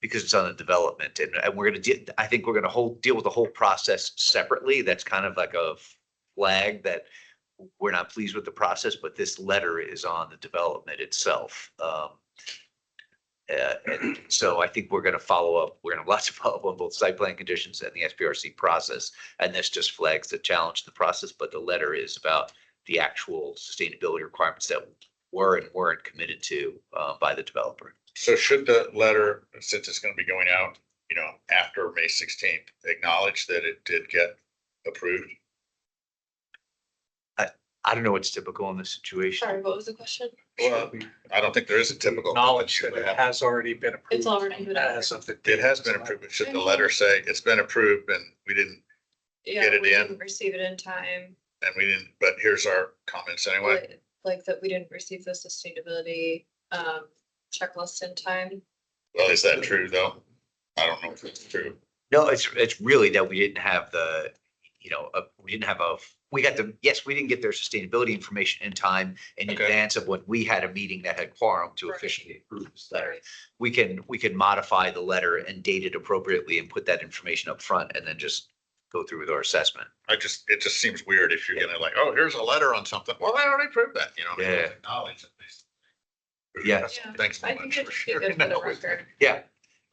Because it's on the development, and we're going to, I think we're going to deal with the whole process separately. That's kind of like a flag that we're not pleased with the process, but this letter is on the development itself. And so I think we're going to follow up. We're going to have lots of follow up on both site plan conditions and the SPRC process. And this just flags the challenge to the process, but the letter is about the actual sustainability requirements that were and weren't committed to by the developer. So should the letter, since it's going to be going out, after May 16th, acknowledge that it did get approved? I don't know what's typical in this situation. Sorry, what was the question? Well, I don't think there is a typical. Knowledge that it has already been approved. It's already been As of the It date. has been approved. But should the letter say it's been approved and we didn't Yeah, get it we in? didn't receive it in time. And we didn't, but here's our comments anyway. Like that we didn't receive the sustainability checklist in time. Well, is that true though? I don't know if it's true. No, it's really that we didn't have the, we didn't have we didn't get their sustainability information in time in Okay. advance of when we had a meeting that had quorum to officially approve this letter. We can modify the letter and date it appropriately and put that information up front and then just go through with our assessment. It just seems weird if you're gonna like, oh, here's a letter on something. Well, I already proved that, Yeah. Acknowledge at least. Yeah. Thanks so I think much it for should be sharing good for that the with me. record. Yeah.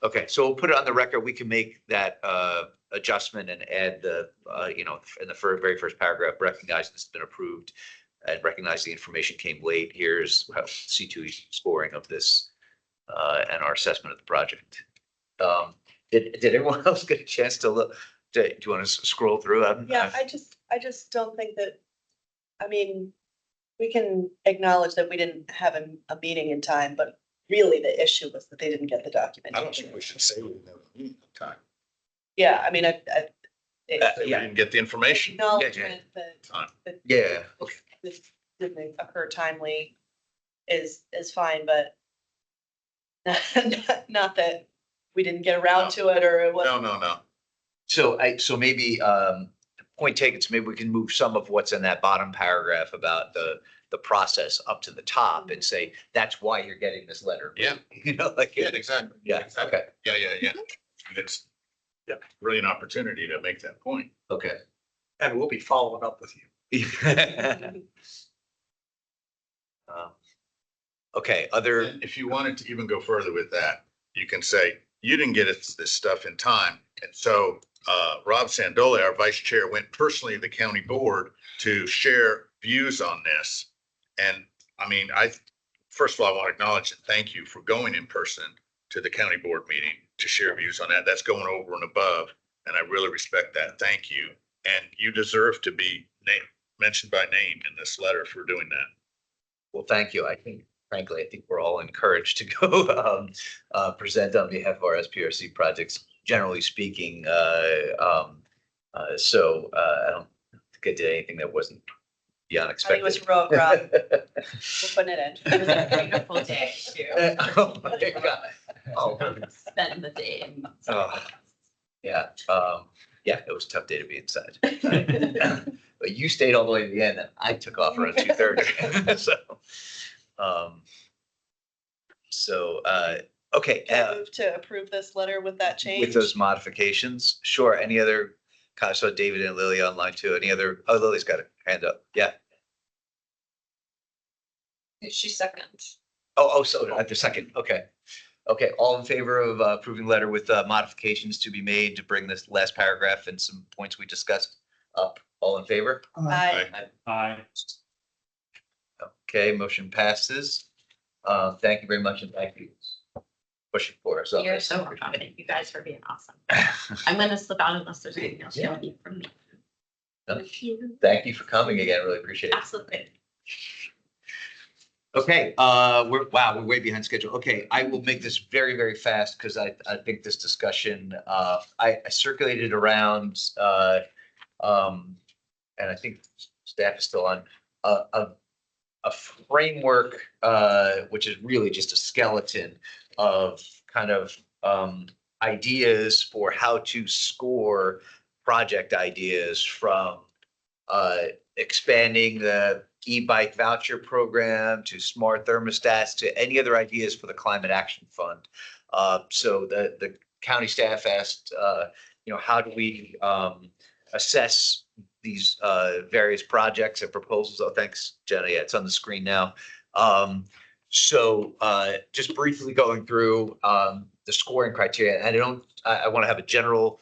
Okay, so we'll put it on the record. We can make that adjustment and add the, in the very first paragraph, recognize it's been approved and recognize the information came late. Here's how C2E scoring of this and our assessment of the project. Did everyone else get a chance to look? Do you want to scroll through? Yeah, I just don't think that, I mean, we can acknowledge that we didn't have a meeting in time, but really the issue was that they didn't get the I don't documentation. think we should say we didn't have a meeting time. Yeah, I mean, Say we didn't get the information. acknowledgement that Time. Yeah. Okay. this didn't occur timely is fine, but not that we didn't get around to it or it was. No. So maybe point taken. So maybe we can move some of what's in that bottom paragraph about the process up to the top and say that's why you're getting this letter. Yeah. Yeah, Exactly. Yeah. Exactly. Okay. Yeah. It's really an opportunity to make that point. Okay. And we'll be following up with you. Okay. Other. If you wanted to even go further with that, you can say, you didn't get this stuff in time. And so Rob Sandola, our vice chair, went personally to the county board to share views on this. And I mean, first of all, I want to acknowledge and thank you for going in person to the county board meeting to share views on that. That's going over and above. And I really respect that. Thank you. And you deserve to be mentioned by name in this letter for doing that. Well, thank you. Frankly, I think we're all encouraged to go present on behalf of our SPRC projects, generally speaking. So I don't think I did anything that wasn't beyond I think it was expected. heroic, Rob. We're putting it in. It was a beautiful day too. Oh my God. Oh, Spend the day. yeah. Yeah, it was a tough day to be inside. But you stayed all the way to the end and I took off around 2:30. Okay. Can I move to approve this letter with that change? With those modifications, sure. Any other, I saw David and Lily online too. Any other, Lily's got a hand up. Yeah. She's second. So at the second. Okay. Okay. All in favor of approving the letter with modifications to be made to bring this last paragraph and some points we discussed up. All in favor? Aye. Aye. Okay, motion passes. Thank you very much and thank you. Pushing for us. You're so welcome. Thank you guys for being awesome. I'm gonna slip out unless there's anything else you need from me. Thank you. Thank you for coming again. Really appreciate it. Absolutely. Okay, we're way behind schedule. Okay, I will make this very, very fast because I think this discussion, I circulated around, and I think staff is still on, a framework, which is really just a skeleton of kind of ideas for how to score project ideas from expanding the e-bike voucher program to smart thermostats to any other ideas for the Climate Action Fund. So the county staff asked, how do we assess these various projects and proposals? Oh, thanks, Jenna. Yeah, it's on the screen now. So just briefly going through the scoring criteria, and I want to have a general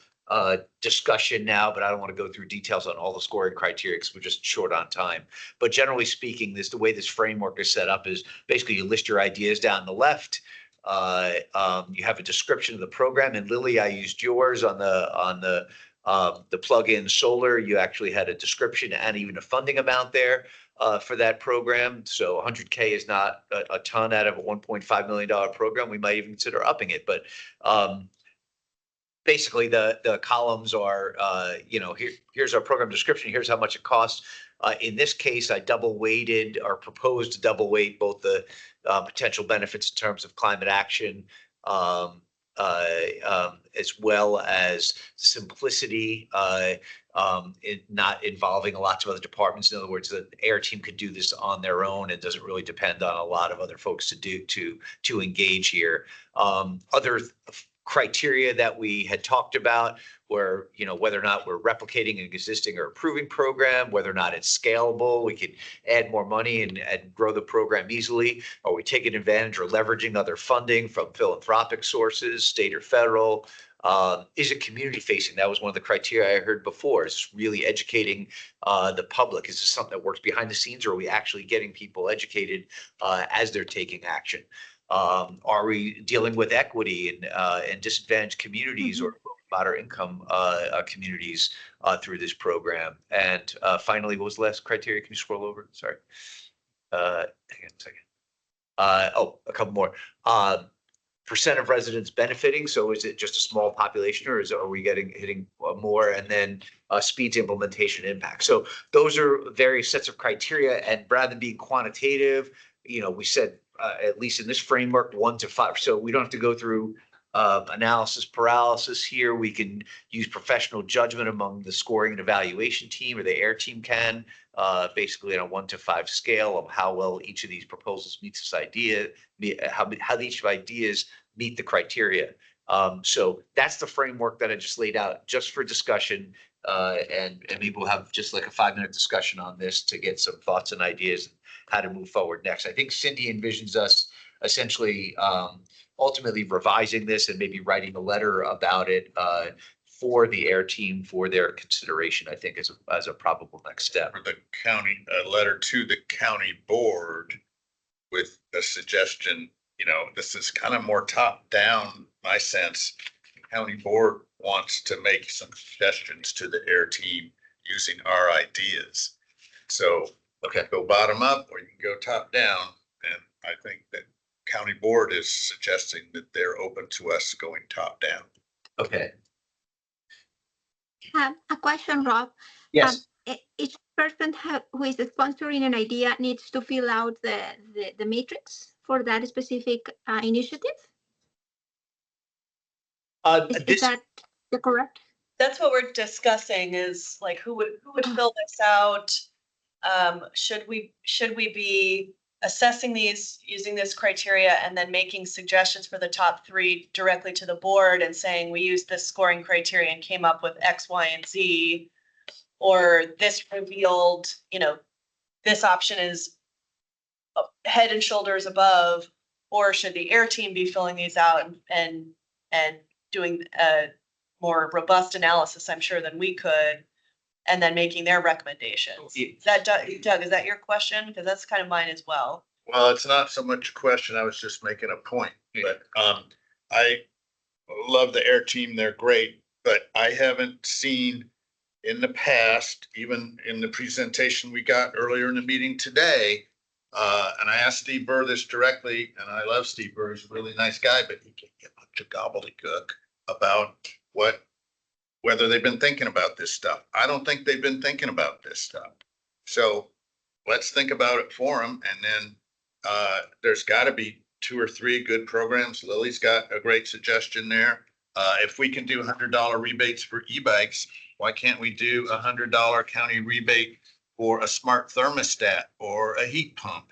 discussion now, but I don't want to go through details on all the scoring criteria because we're just short on time. But generally speaking, the way this framework is set up is basically you list your ideas down the left. You have a description of the program, and Lily, I used yours on the plug-in solar. You actually had a description and even a funding amount there for that program. So 100K is not a ton out of a $1.5 million program. We might even consider upping it, but basically the columns are, here's our program description. Here's how much it costs. In this case, I double weighted or proposed to double weight both the potential benefits in terms of climate action, as well as simplicity, not involving lots of other departments. In other words, the air team could do this on their own and doesn't really depend on a lot of other folks to engage here. Other criteria that we had talked about were, whether or not we're replicating an existing or improving program, whether or not it's scalable, we could add more money and grow the program easily. Are we taking advantage or leveraging other funding from philanthropic sources, state or federal? Is it community facing? That was one of the criteria I heard before, is really educating the public. Is this something that works behind the scenes, or are we actually getting people educated as they're taking action? Are we dealing with equity and disadvantaged communities or moderate income communities through this program? And finally, what was the last criteria? Can you scroll over? Sorry. Hang on a second. A couple more. Percent of residents benefiting. So is it just a small population, or are we hitting more? And then speed to implementation impact. So those are various sets of criteria. And rather than being quantitative, we said at least in this framework, 1 to 5. So we don't have to go through analysis paralysis here. We can use professional judgment among the scoring and evaluation team, or the air team can, basically on a 1 to 5 scale of how well each of these proposals meets this idea, how each of ideas meet the criteria. So that's the framework that I just laid out just for discussion. And maybe we'll have just like a 5-minute discussion on this to get some thoughts and ideas how to move forward next. I think Cindy envisions us essentially ultimately revising this and maybe writing a letter about it for the air team for their consideration, I think, as a probable next step. For the county, a letter to the county board with a suggestion, this is kind of more top down, my sense. The county board wants to make some suggestions to the air team using our ideas. So okay, go bottom up or you can go top down. And I think that county board is suggesting that they're open to us going top down. Okay. A question, Rob. Yes. Each person who is sponsoring an idea needs to fill out the matrix for that specific initiative. Is that correct? That's what we're discussing, is like who would fill this out? Should we be assessing these using this criteria and then making suggestions for the top 3 directly to the board and saying we used this scoring criteria and came up with X, Y, and Z, or this revealed, this option is head and shoulders above, or should the air team be filling these out and doing a more robust analysis, I'm sure, than we could, and then making their recommendations? Is that, Doug, is that your question? Because that's kind of mine as well. Well, it's not so much a question. I was just making a point, but I love the air team. They're great, but I haven't seen in the past, even in the presentation we got earlier in the meeting today, and I asked Steve Burr this directly, and I love Steve Burr. He's a really nice guy, but he can get a bunch of gobbledygook about whether they've been thinking about this stuff. I don't think they've been thinking about this stuff. So let's think about it for them. And then there's got to be 2 or 3 good programs. Lily's got a great suggestion there. If we can do $100 rebates for e-bikes, why can't we do a $100 county rebate for a smart thermostat or a heat pump?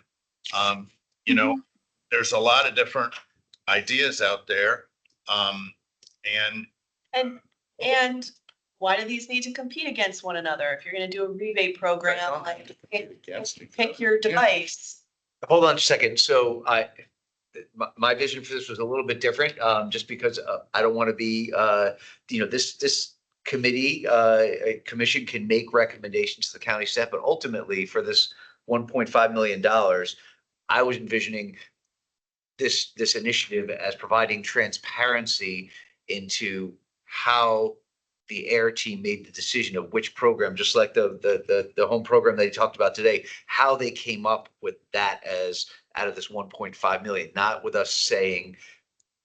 There's a lot of different ideas out there. And why do these need to compete against one another? If you're going to do a rebate program, like pick your device. Hold on a second. So my vision for this was a little bit different, just because I don't want to be, this committee, commission can make recommendations to the county staff, but ultimately for this $1.5 million, I was envisioning this initiative as providing transparency into how the air team made the decision of which program, just like the home program they talked about today, how they came up with that as out of this 1.5 million, not with us saying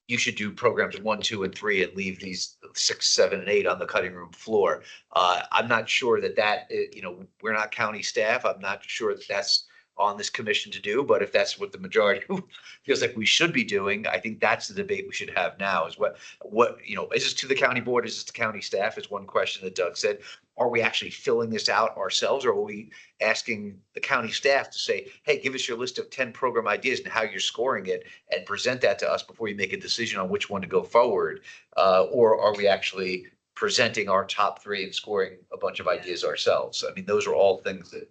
you should do programs 1, 2, and 3 and leave these 6, 7, and 8 on the cutting room floor. I'm not sure that we're not county staff. I'm not sure that that's on this commission to do, but if that's what the majority feels like we should be doing, I think that's the debate we should have now is what, is this to the county board? Is this to county staff? Is one question that Doug said. Are we actually filling this out ourselves, or are we asking the county staff to say, hey, give us your list of 10 program ideas and how you're scoring it and present that to us before you make a decision on which one to go forward? Or are we actually presenting our top 3 and scoring a bunch of ideas ourselves? I mean, those are all things that,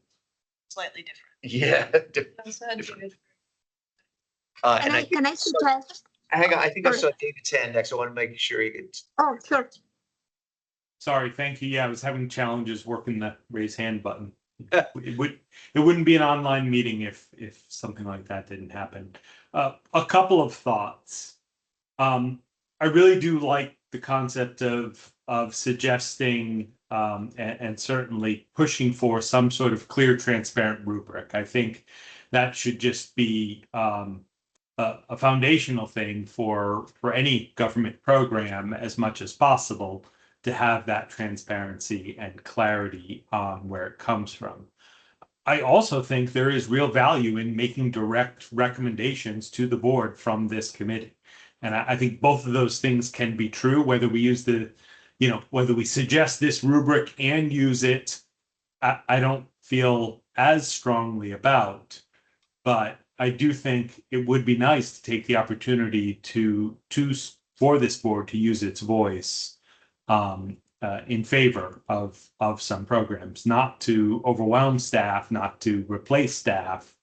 Slightly different. yeah. Different. Can I suggest? Hang on, I think I saw David's hand next. I want to make sure he gets. Oh, sure. Sorry, thank you. Yeah, I was having challenges working the raise hand button. It wouldn't be an online meeting if something like that didn't happen. A couple of thoughts. I really do like the concept of suggesting and certainly pushing for some sort of clear, transparent rubric. I think that should just be a foundational thing for any government program as much as possible, to have that transparency and clarity on where it comes from. I also think there is real value in making direct recommendations to the board from this committee. And I think both of those things can be true, whether we use whether we suggest this rubric and use it, I don't feel as strongly about, but I do think it would be nice to take the opportunity for this board to use its voice in favor of some programs, not to overwhelm staff, not to replace staff,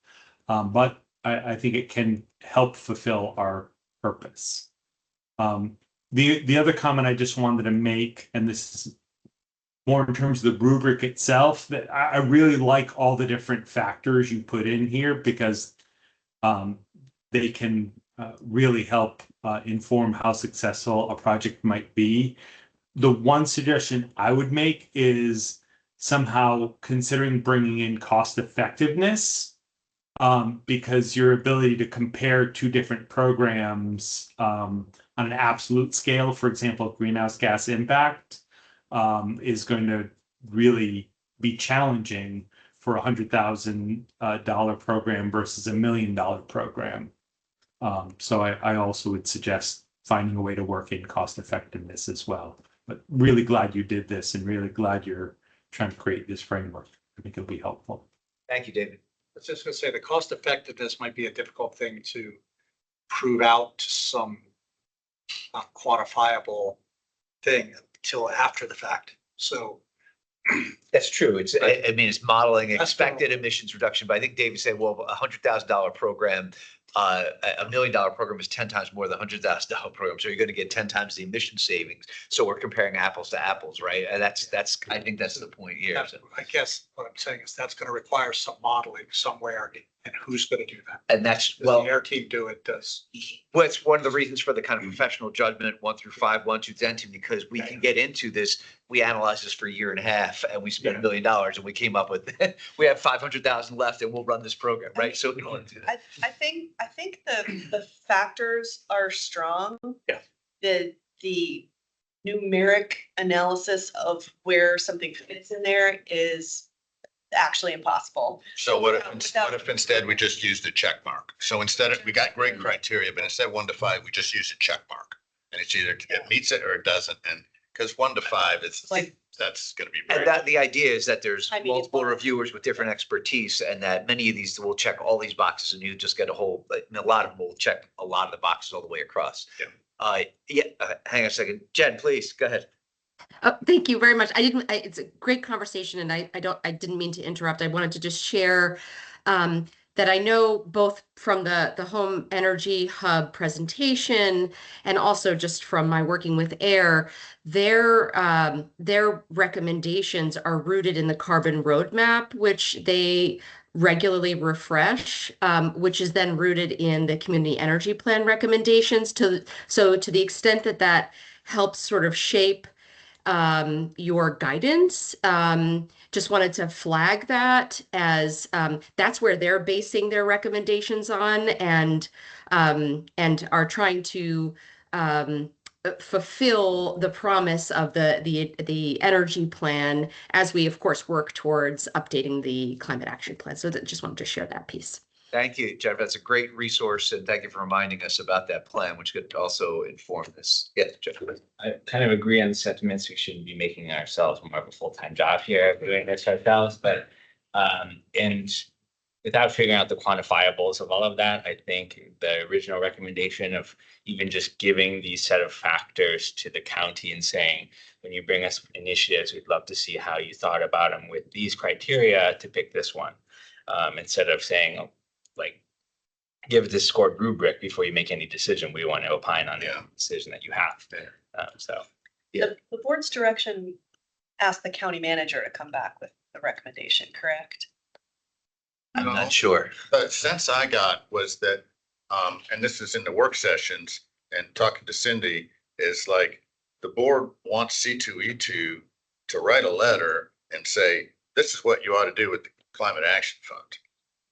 but I think it can help fulfill our purpose. The other comment I just wanted to make, and this is more in terms of the rubric itself, that I really like all the different factors you put in here, because they can really help inform how successful a project might be. The one suggestion I would make is somehow considering bringing in cost effectiveness, because your ability to compare 2 different programs on an absolute scale, for example, greenhouse gas impact, is going to really be challenging for $100,000 program versus $1 million program. So I also would suggest finding a way to work in cost effectiveness as well. But really glad you did this, and really glad you're trying to create this framework. I think it'll be helpful. Thank you, David. I was just gonna say, the cost effectiveness might be a difficult thing to prove out to some quantifiable thing until after the fact. So That's true. It's, I mean, it's modeling That's expected emissions reduction, but I think David said, well, $100,000 program, $1 million program is 10 times more than $100,000 program. So you're going to get 10 times the emission savings. So we're comparing apples to apples, right? And that's, I think that's the point here. So. I guess what I'm saying is that's gonna require some modeling somewhere, and who's gonna do that? And that's, Does well, the air team do it? well, it's one of the reasons for the kind of professional judgment 1 through 5, 1 to 10, because we can get into this. We analyzed this for a year and a half, and we spent $1 million, and we came up with, we have 500,000 left, and we'll run this program, right? So we don't want to do that. I think the factors are strong. Yeah. The numeric analysis of where something fits in there is actually impossible. So what Without- if instead we just used a check mark? So instead of, we got great criteria, but instead of 1 to 5, we just use a check mark. And it's either it meets it or it doesn't. And because 1 to 5, it's Like- that's gonna be. And that, the idea is that there's High, medium, multiple low. reviewers with different expertise, and that many of these will check all these boxes, and you just get a whole, like, a lot of them will check a lot of the boxes all the way across. Yeah. Hang on a second. Jen, please, go ahead. Thank you very much. It's a great conversation, and I didn't mean to interrupt. I wanted to just share that I know both from the Home Energy Hub presentation and also just from my working with AIR, their recommendations are rooted in the carbon roadmap, which they regularly refresh, which is then rooted in the community energy plan recommendations. So to the extent that helps sort of shape your guidance, just wanted to flag that as that's where they're basing their recommendations on, and are trying to fulfill the promise of the energy plan as we, of course, work towards updating the climate action plan. So just wanted to share that piece. Thank you, Jeff. That's a great resource, and thank you for reminding us about that plan, which could also inform this. Yes, Jeff. I kind of agree on the sentiments. We shouldn't be making ourselves more of a full-time job here doing this ourselves, but and without figuring out the quantifiables of all of that, I think the original recommendation of even just giving these set of factors to the county and saying, when you bring us initiatives, we'd love to see how you thought about them with these criteria to pick this one. Instead of saying, like, give this scored rubric before you make any decision. We want to opine on the decision that you have. The board's direction asked the county manager to come back with the recommendation, correct? I'm not sure. The sense I got was that, and this is in the work sessions and talking to Cindy, is like the board wants C2E2 to write a letter and say, this is what you ought to do with the Climate Action Fund.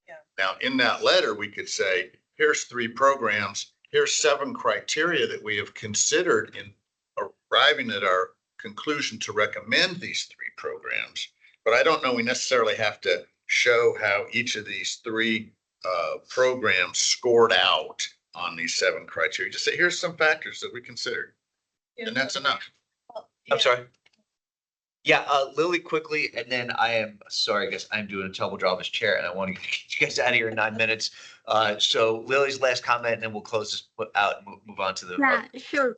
Yeah. Now, in that letter, we could say, here's 3 programs, here's 7 criteria that we have considered in arriving at our conclusion to recommend these 3 programs. But I don't know we necessarily have to show how each of these 3 programs scored out on these 7 criteria. Just say, here's some factors that we considered. And that's enough. I'm sorry. Yeah, Lily, quickly, and then I am sorry, I guess I'm doing a terrible job as chair, and I want to get you guys out of here in 9 minutes. So Lily's last comment, and then we'll close this out and move on to the. Yeah, sure.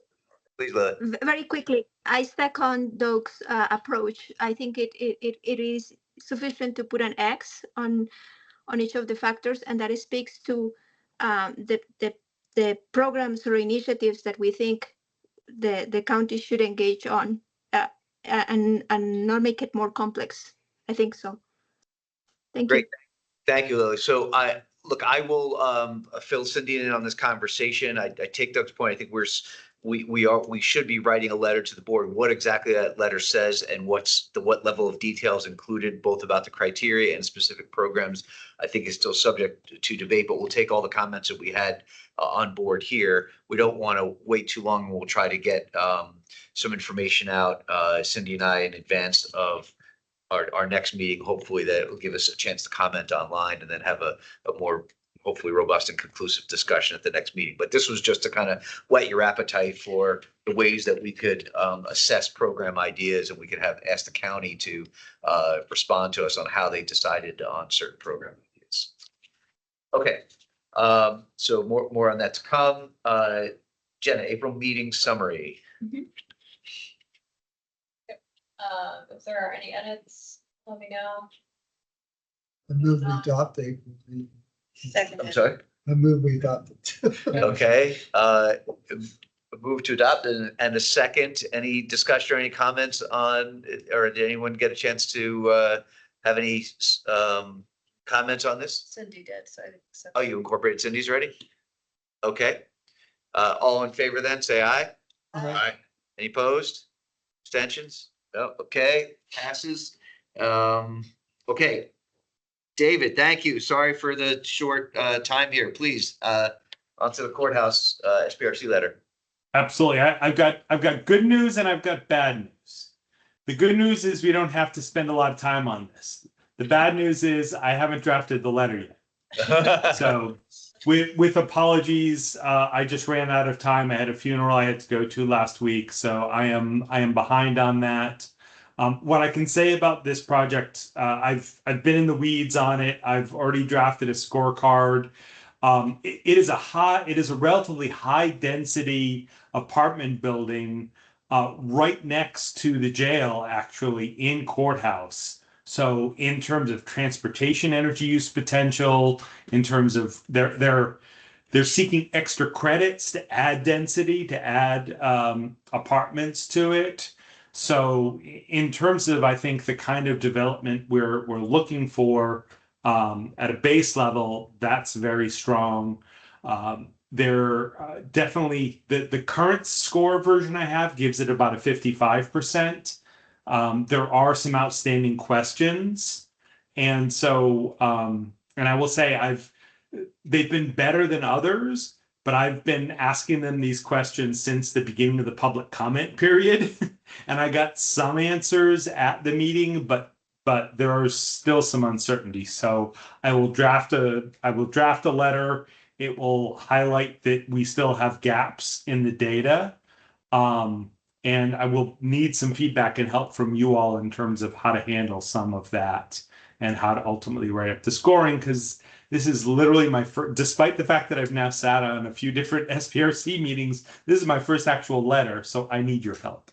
Please, Lily. Very quickly, I second Doug's approach. I think it is sufficient to put an X on each of the factors, and that speaks to the programs or initiatives that we think the county should engage on, and not make it more complex. I think so. Thank Great. you. Thank you, Lily. So I will fill Cindy in on this conversation. I take Doug's point. I think we should be writing a letter to the board, what exactly that letter says and what level of details included, both about the criteria and specific programs. I think is still subject to debate, but we'll take all the comments that we had on board here. We don't want to wait too long. We'll try to get some information out, Cindy and I, in advance of our next meeting. Hopefully that will give us a chance to comment online and then have a more hopefully robust and conclusive discussion at the next meeting. But this was just to kind of whet your appetite for the ways that we could assess program ideas, and we could ask the county to respond to us on how they decided on certain program ideas. Okay, so more on that to come. Jenna, April meeting summary. Mm-hmm. If there are any edits, let me know. I move we adopt the. I'm sorry? I move we adopt it. Okay, move to adopt and a second. Any discussion or any comments on, or did anyone get a chance to have any comments on this? Cindy did, so I think so. Oh, you incorporated Cindy's already? Okay. All in favor then, say aye. Aye. Any opposed? Abstentions? No, okay, passes. Okay. David, thank you. Sorry for the short time here. Please, onto the courthouse SPRC letter. Absolutely. I've got good news and I've got bad news. The good news is we don't have to spend a lot of time on this. The bad news is I haven't drafted the letter yet. So with apologies, I just ran out of time. I had a funeral I had to go to last week, so I am behind on that. What I can say about this project, I've been in the weeds on it. I've already drafted a scorecard. It is a relatively high density apartment building right next to the jail, actually, in Courthouse. So in terms of transportation energy use potential, in terms of they're seeking extra credits to add density, to add apartments to it. So in terms of, I think, the kind of development we're looking for at a base level, that's very strong. They're definitely, the current score version I have gives it about a 55%. There are some outstanding questions. And so, and I will say they've been better than others, but I've been asking them these questions since the beginning of the public comment period. And I got some answers at the meeting, but there are still some uncertainty. So I will draft a letter. It will highlight that we still have gaps in the data. And I will need some feedback and help from you all in terms of how to handle some of that and how to ultimately write up the scoring, because this is literally my first, despite the fact that I've now sat on a few different SPRC meetings, this is my first actual letter, so I need your help.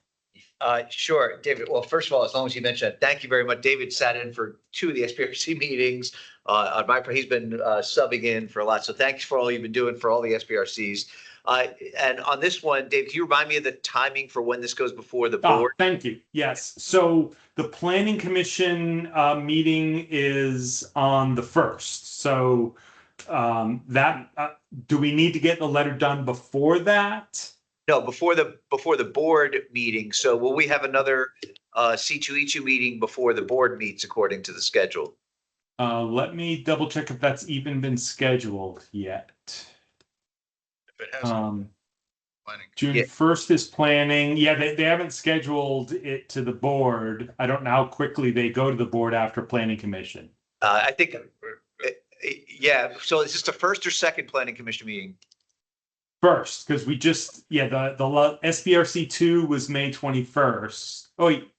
Sure, David. Well, first of all, as long as you mentioned it, thank you very much. David sat in for 2 of the SPRC meetings. On my part, he's been subbing in for a lot. So thanks for all you've been doing for all the SPRCs. And on this one, Dave, can you remind me of the timing for when this goes before the board? Thank you. Yes. So the Planning Commission meeting is on the 1st. So do we need to get the letter done before that? No, before the board meeting. So will we have another C2E2 meeting before the board meets according to the schedule? Let me double check if that's even been scheduled yet. If it hasn't, June 1st is planning. Yeah, they haven't scheduled it to the board. I don't know how quickly they go to the board after Planning Commission. I think, yeah. So is this the first or second Planning Commission meeting? First, because we just, the SBRC 2 was May 21st. Oh, wait,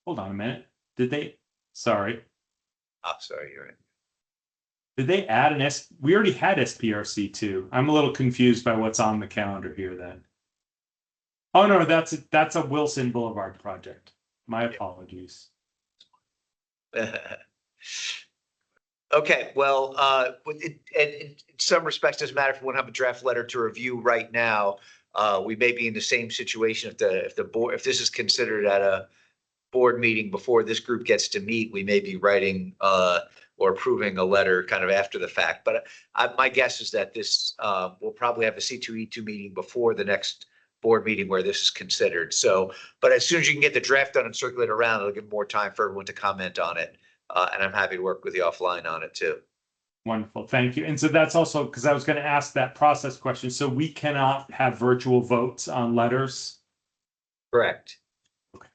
hold on a minute. Did they? Sorry. Oh, sorry, you're right. Did they add an we already had SPRC 2. I'm a little confused by what's on the calendar here then. Oh no, that's a Wilson Boulevard project. My apologies. Okay, well, in some respects, doesn't matter if we want to have a draft letter to review right now. We may be in the same situation if the board, if this is considered at a board meeting before this group gets to meet, we may be writing or approving a letter kind of after the fact. But my guess is that this we'll probably have a C2E2 meeting before the next board meeting where this is considered. So, but as soon as you can get the draft done and circulate around, it'll give more time for everyone to comment on it. And I'm happy to work with you offline on it too. Wonderful, thank you. And so that's also because I was going to ask that process question. So we cannot have virtual votes on letters? Correct. Okay.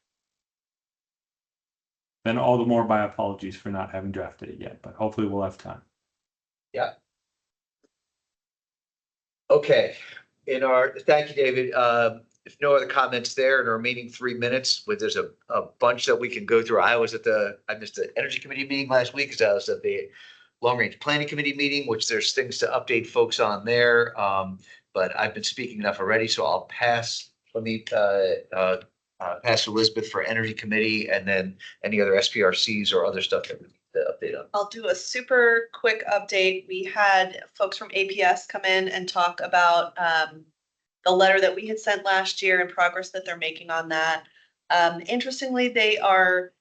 Then all the more my apologies for not having drafted it yet, but hopefully we'll have time. Yeah. Okay. Thank you, David. If no other comments there in our meeting 3 minutes, there's a bunch that we can go through. I missed the Energy Committee meeting last week because I was at the Long Range Planning Committee meeting, which there's things to update folks on there. But I've been speaking enough already, so I'll pass. Let me pass to Elizabeth for Energy Committee and then any other SPRCs or other stuff that we need to update on. I'll do a super quick update. We had folks from APS come in and talk about the letter that we had sent last year and progress that they're making on that. Interestingly, they are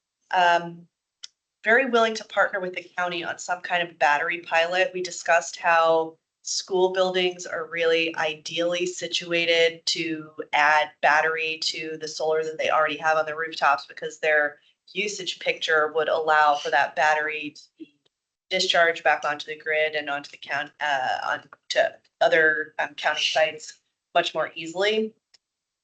very willing to partner with the county on some kind of battery pilot. We discussed how school buildings are really ideally situated to add battery to the solar that they already have on the rooftops because their usage picture would allow for that battery to be discharged back onto the grid and onto the county, onto other county sites much more easily.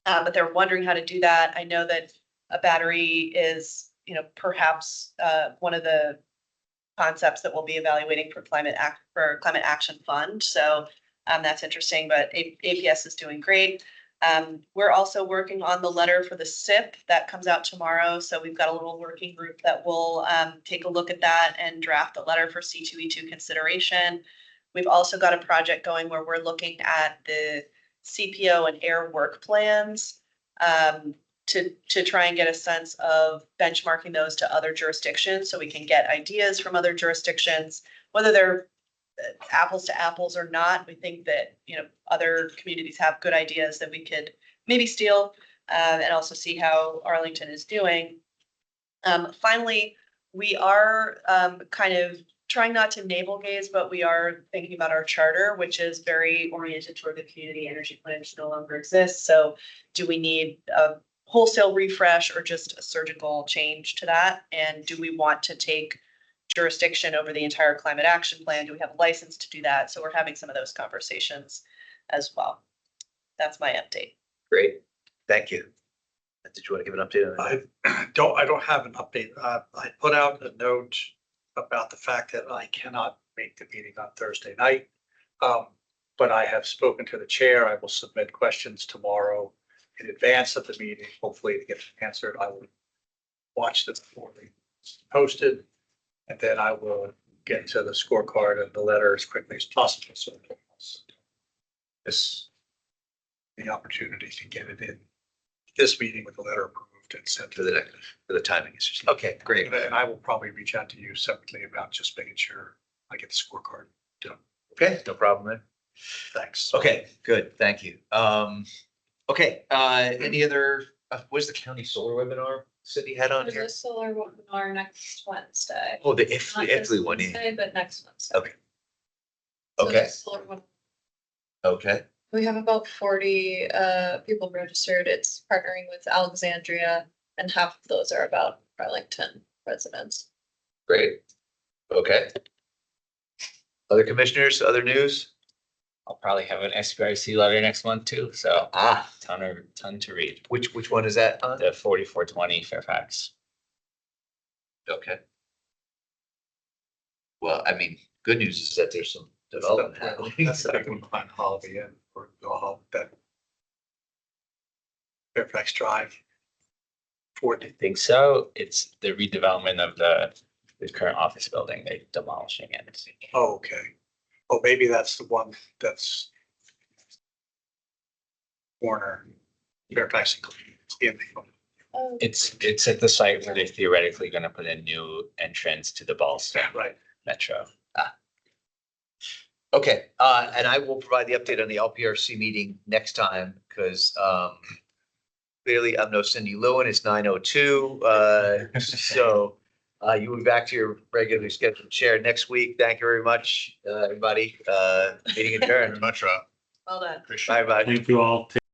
But they're wondering how to do that. I know that a battery is, perhaps one of the concepts that we'll be evaluating for Climate Action Fund. So that's interesting, but APS is doing great. We're also working on the letter for the SIP that comes out tomorrow. So we've got a little working group that will take a look at that and draft a letter for C2E2 consideration. We've also got a project going where we're looking at the CPO and air work plans to try and get a sense of benchmarking those to other jurisdictions so we can get ideas from other jurisdictions, whether they're apples to apples or not. We think that, other communities have good ideas that we could maybe steal and also see how Arlington is doing. Finally, we are kind of trying not to navel gaze, but we are thinking about our charter, which is very oriented toward the community energy plan, which no longer exists. So do we need a wholesale refresh or just a surgical change to that? And do we want to take jurisdiction over the entire climate action plan? Do we have a license to do that? So we're having some of those conversations. as well. That's my update. Great, thank you. Did you want to give an update on that? I don't have an update. I put out a note about the fact that I cannot make the meeting on Thursday night. But I have spoken to the chair. I will submit questions tomorrow in advance of the meeting, hopefully to get answered. I will watch this before they posted. And then I will get to the scorecard and the letter as quickly as possible. So this, the opportunity to get it in this meeting with the letter approved and sent For the timing issues. Okay, great. And I will probably reach out to you separately about just making sure I get the scorecard done. Okay, no problem there. Thanks. Okay, good, thank you. Okay, any other, what's the county solar webinar Cindy had on There's here? a solar webinar next Wednesday. Oh, the Not this Ifley one. Wednesday, but next Wednesday. Okay. So Okay, the solar one- okay, We have about 40 people registered. It's partnering with Alexandria, and half of those are about Arlington residents. great. Okay. Other commissioners, other news? I'll probably have an SBRC letter next month too, so ton to read. Which one is that on? The 4420 Fairfax. Okay. Well, I mean, good news is that there's some development happening. That's the big one behind Holiday Inn or that Fairfax Drive. I think so. It's the redevelopment of the current office building. They're demolishing it. Oh, okay. Oh, maybe that's the one that's corner Fairfax in Oh, It's at the site where they're theoretically gonna put a new entrance to the Ballston right. Metro. Okay, and I will provide the update on the LPRC meeting next time, because clearly I'm no Cindy Lewin, it's 9:02. So you will be back to your regularly scheduled chair next week. Thank you very much, everybody. Meeting adjourned. Much, Rob. Well done. Bye, bye. Thank you all.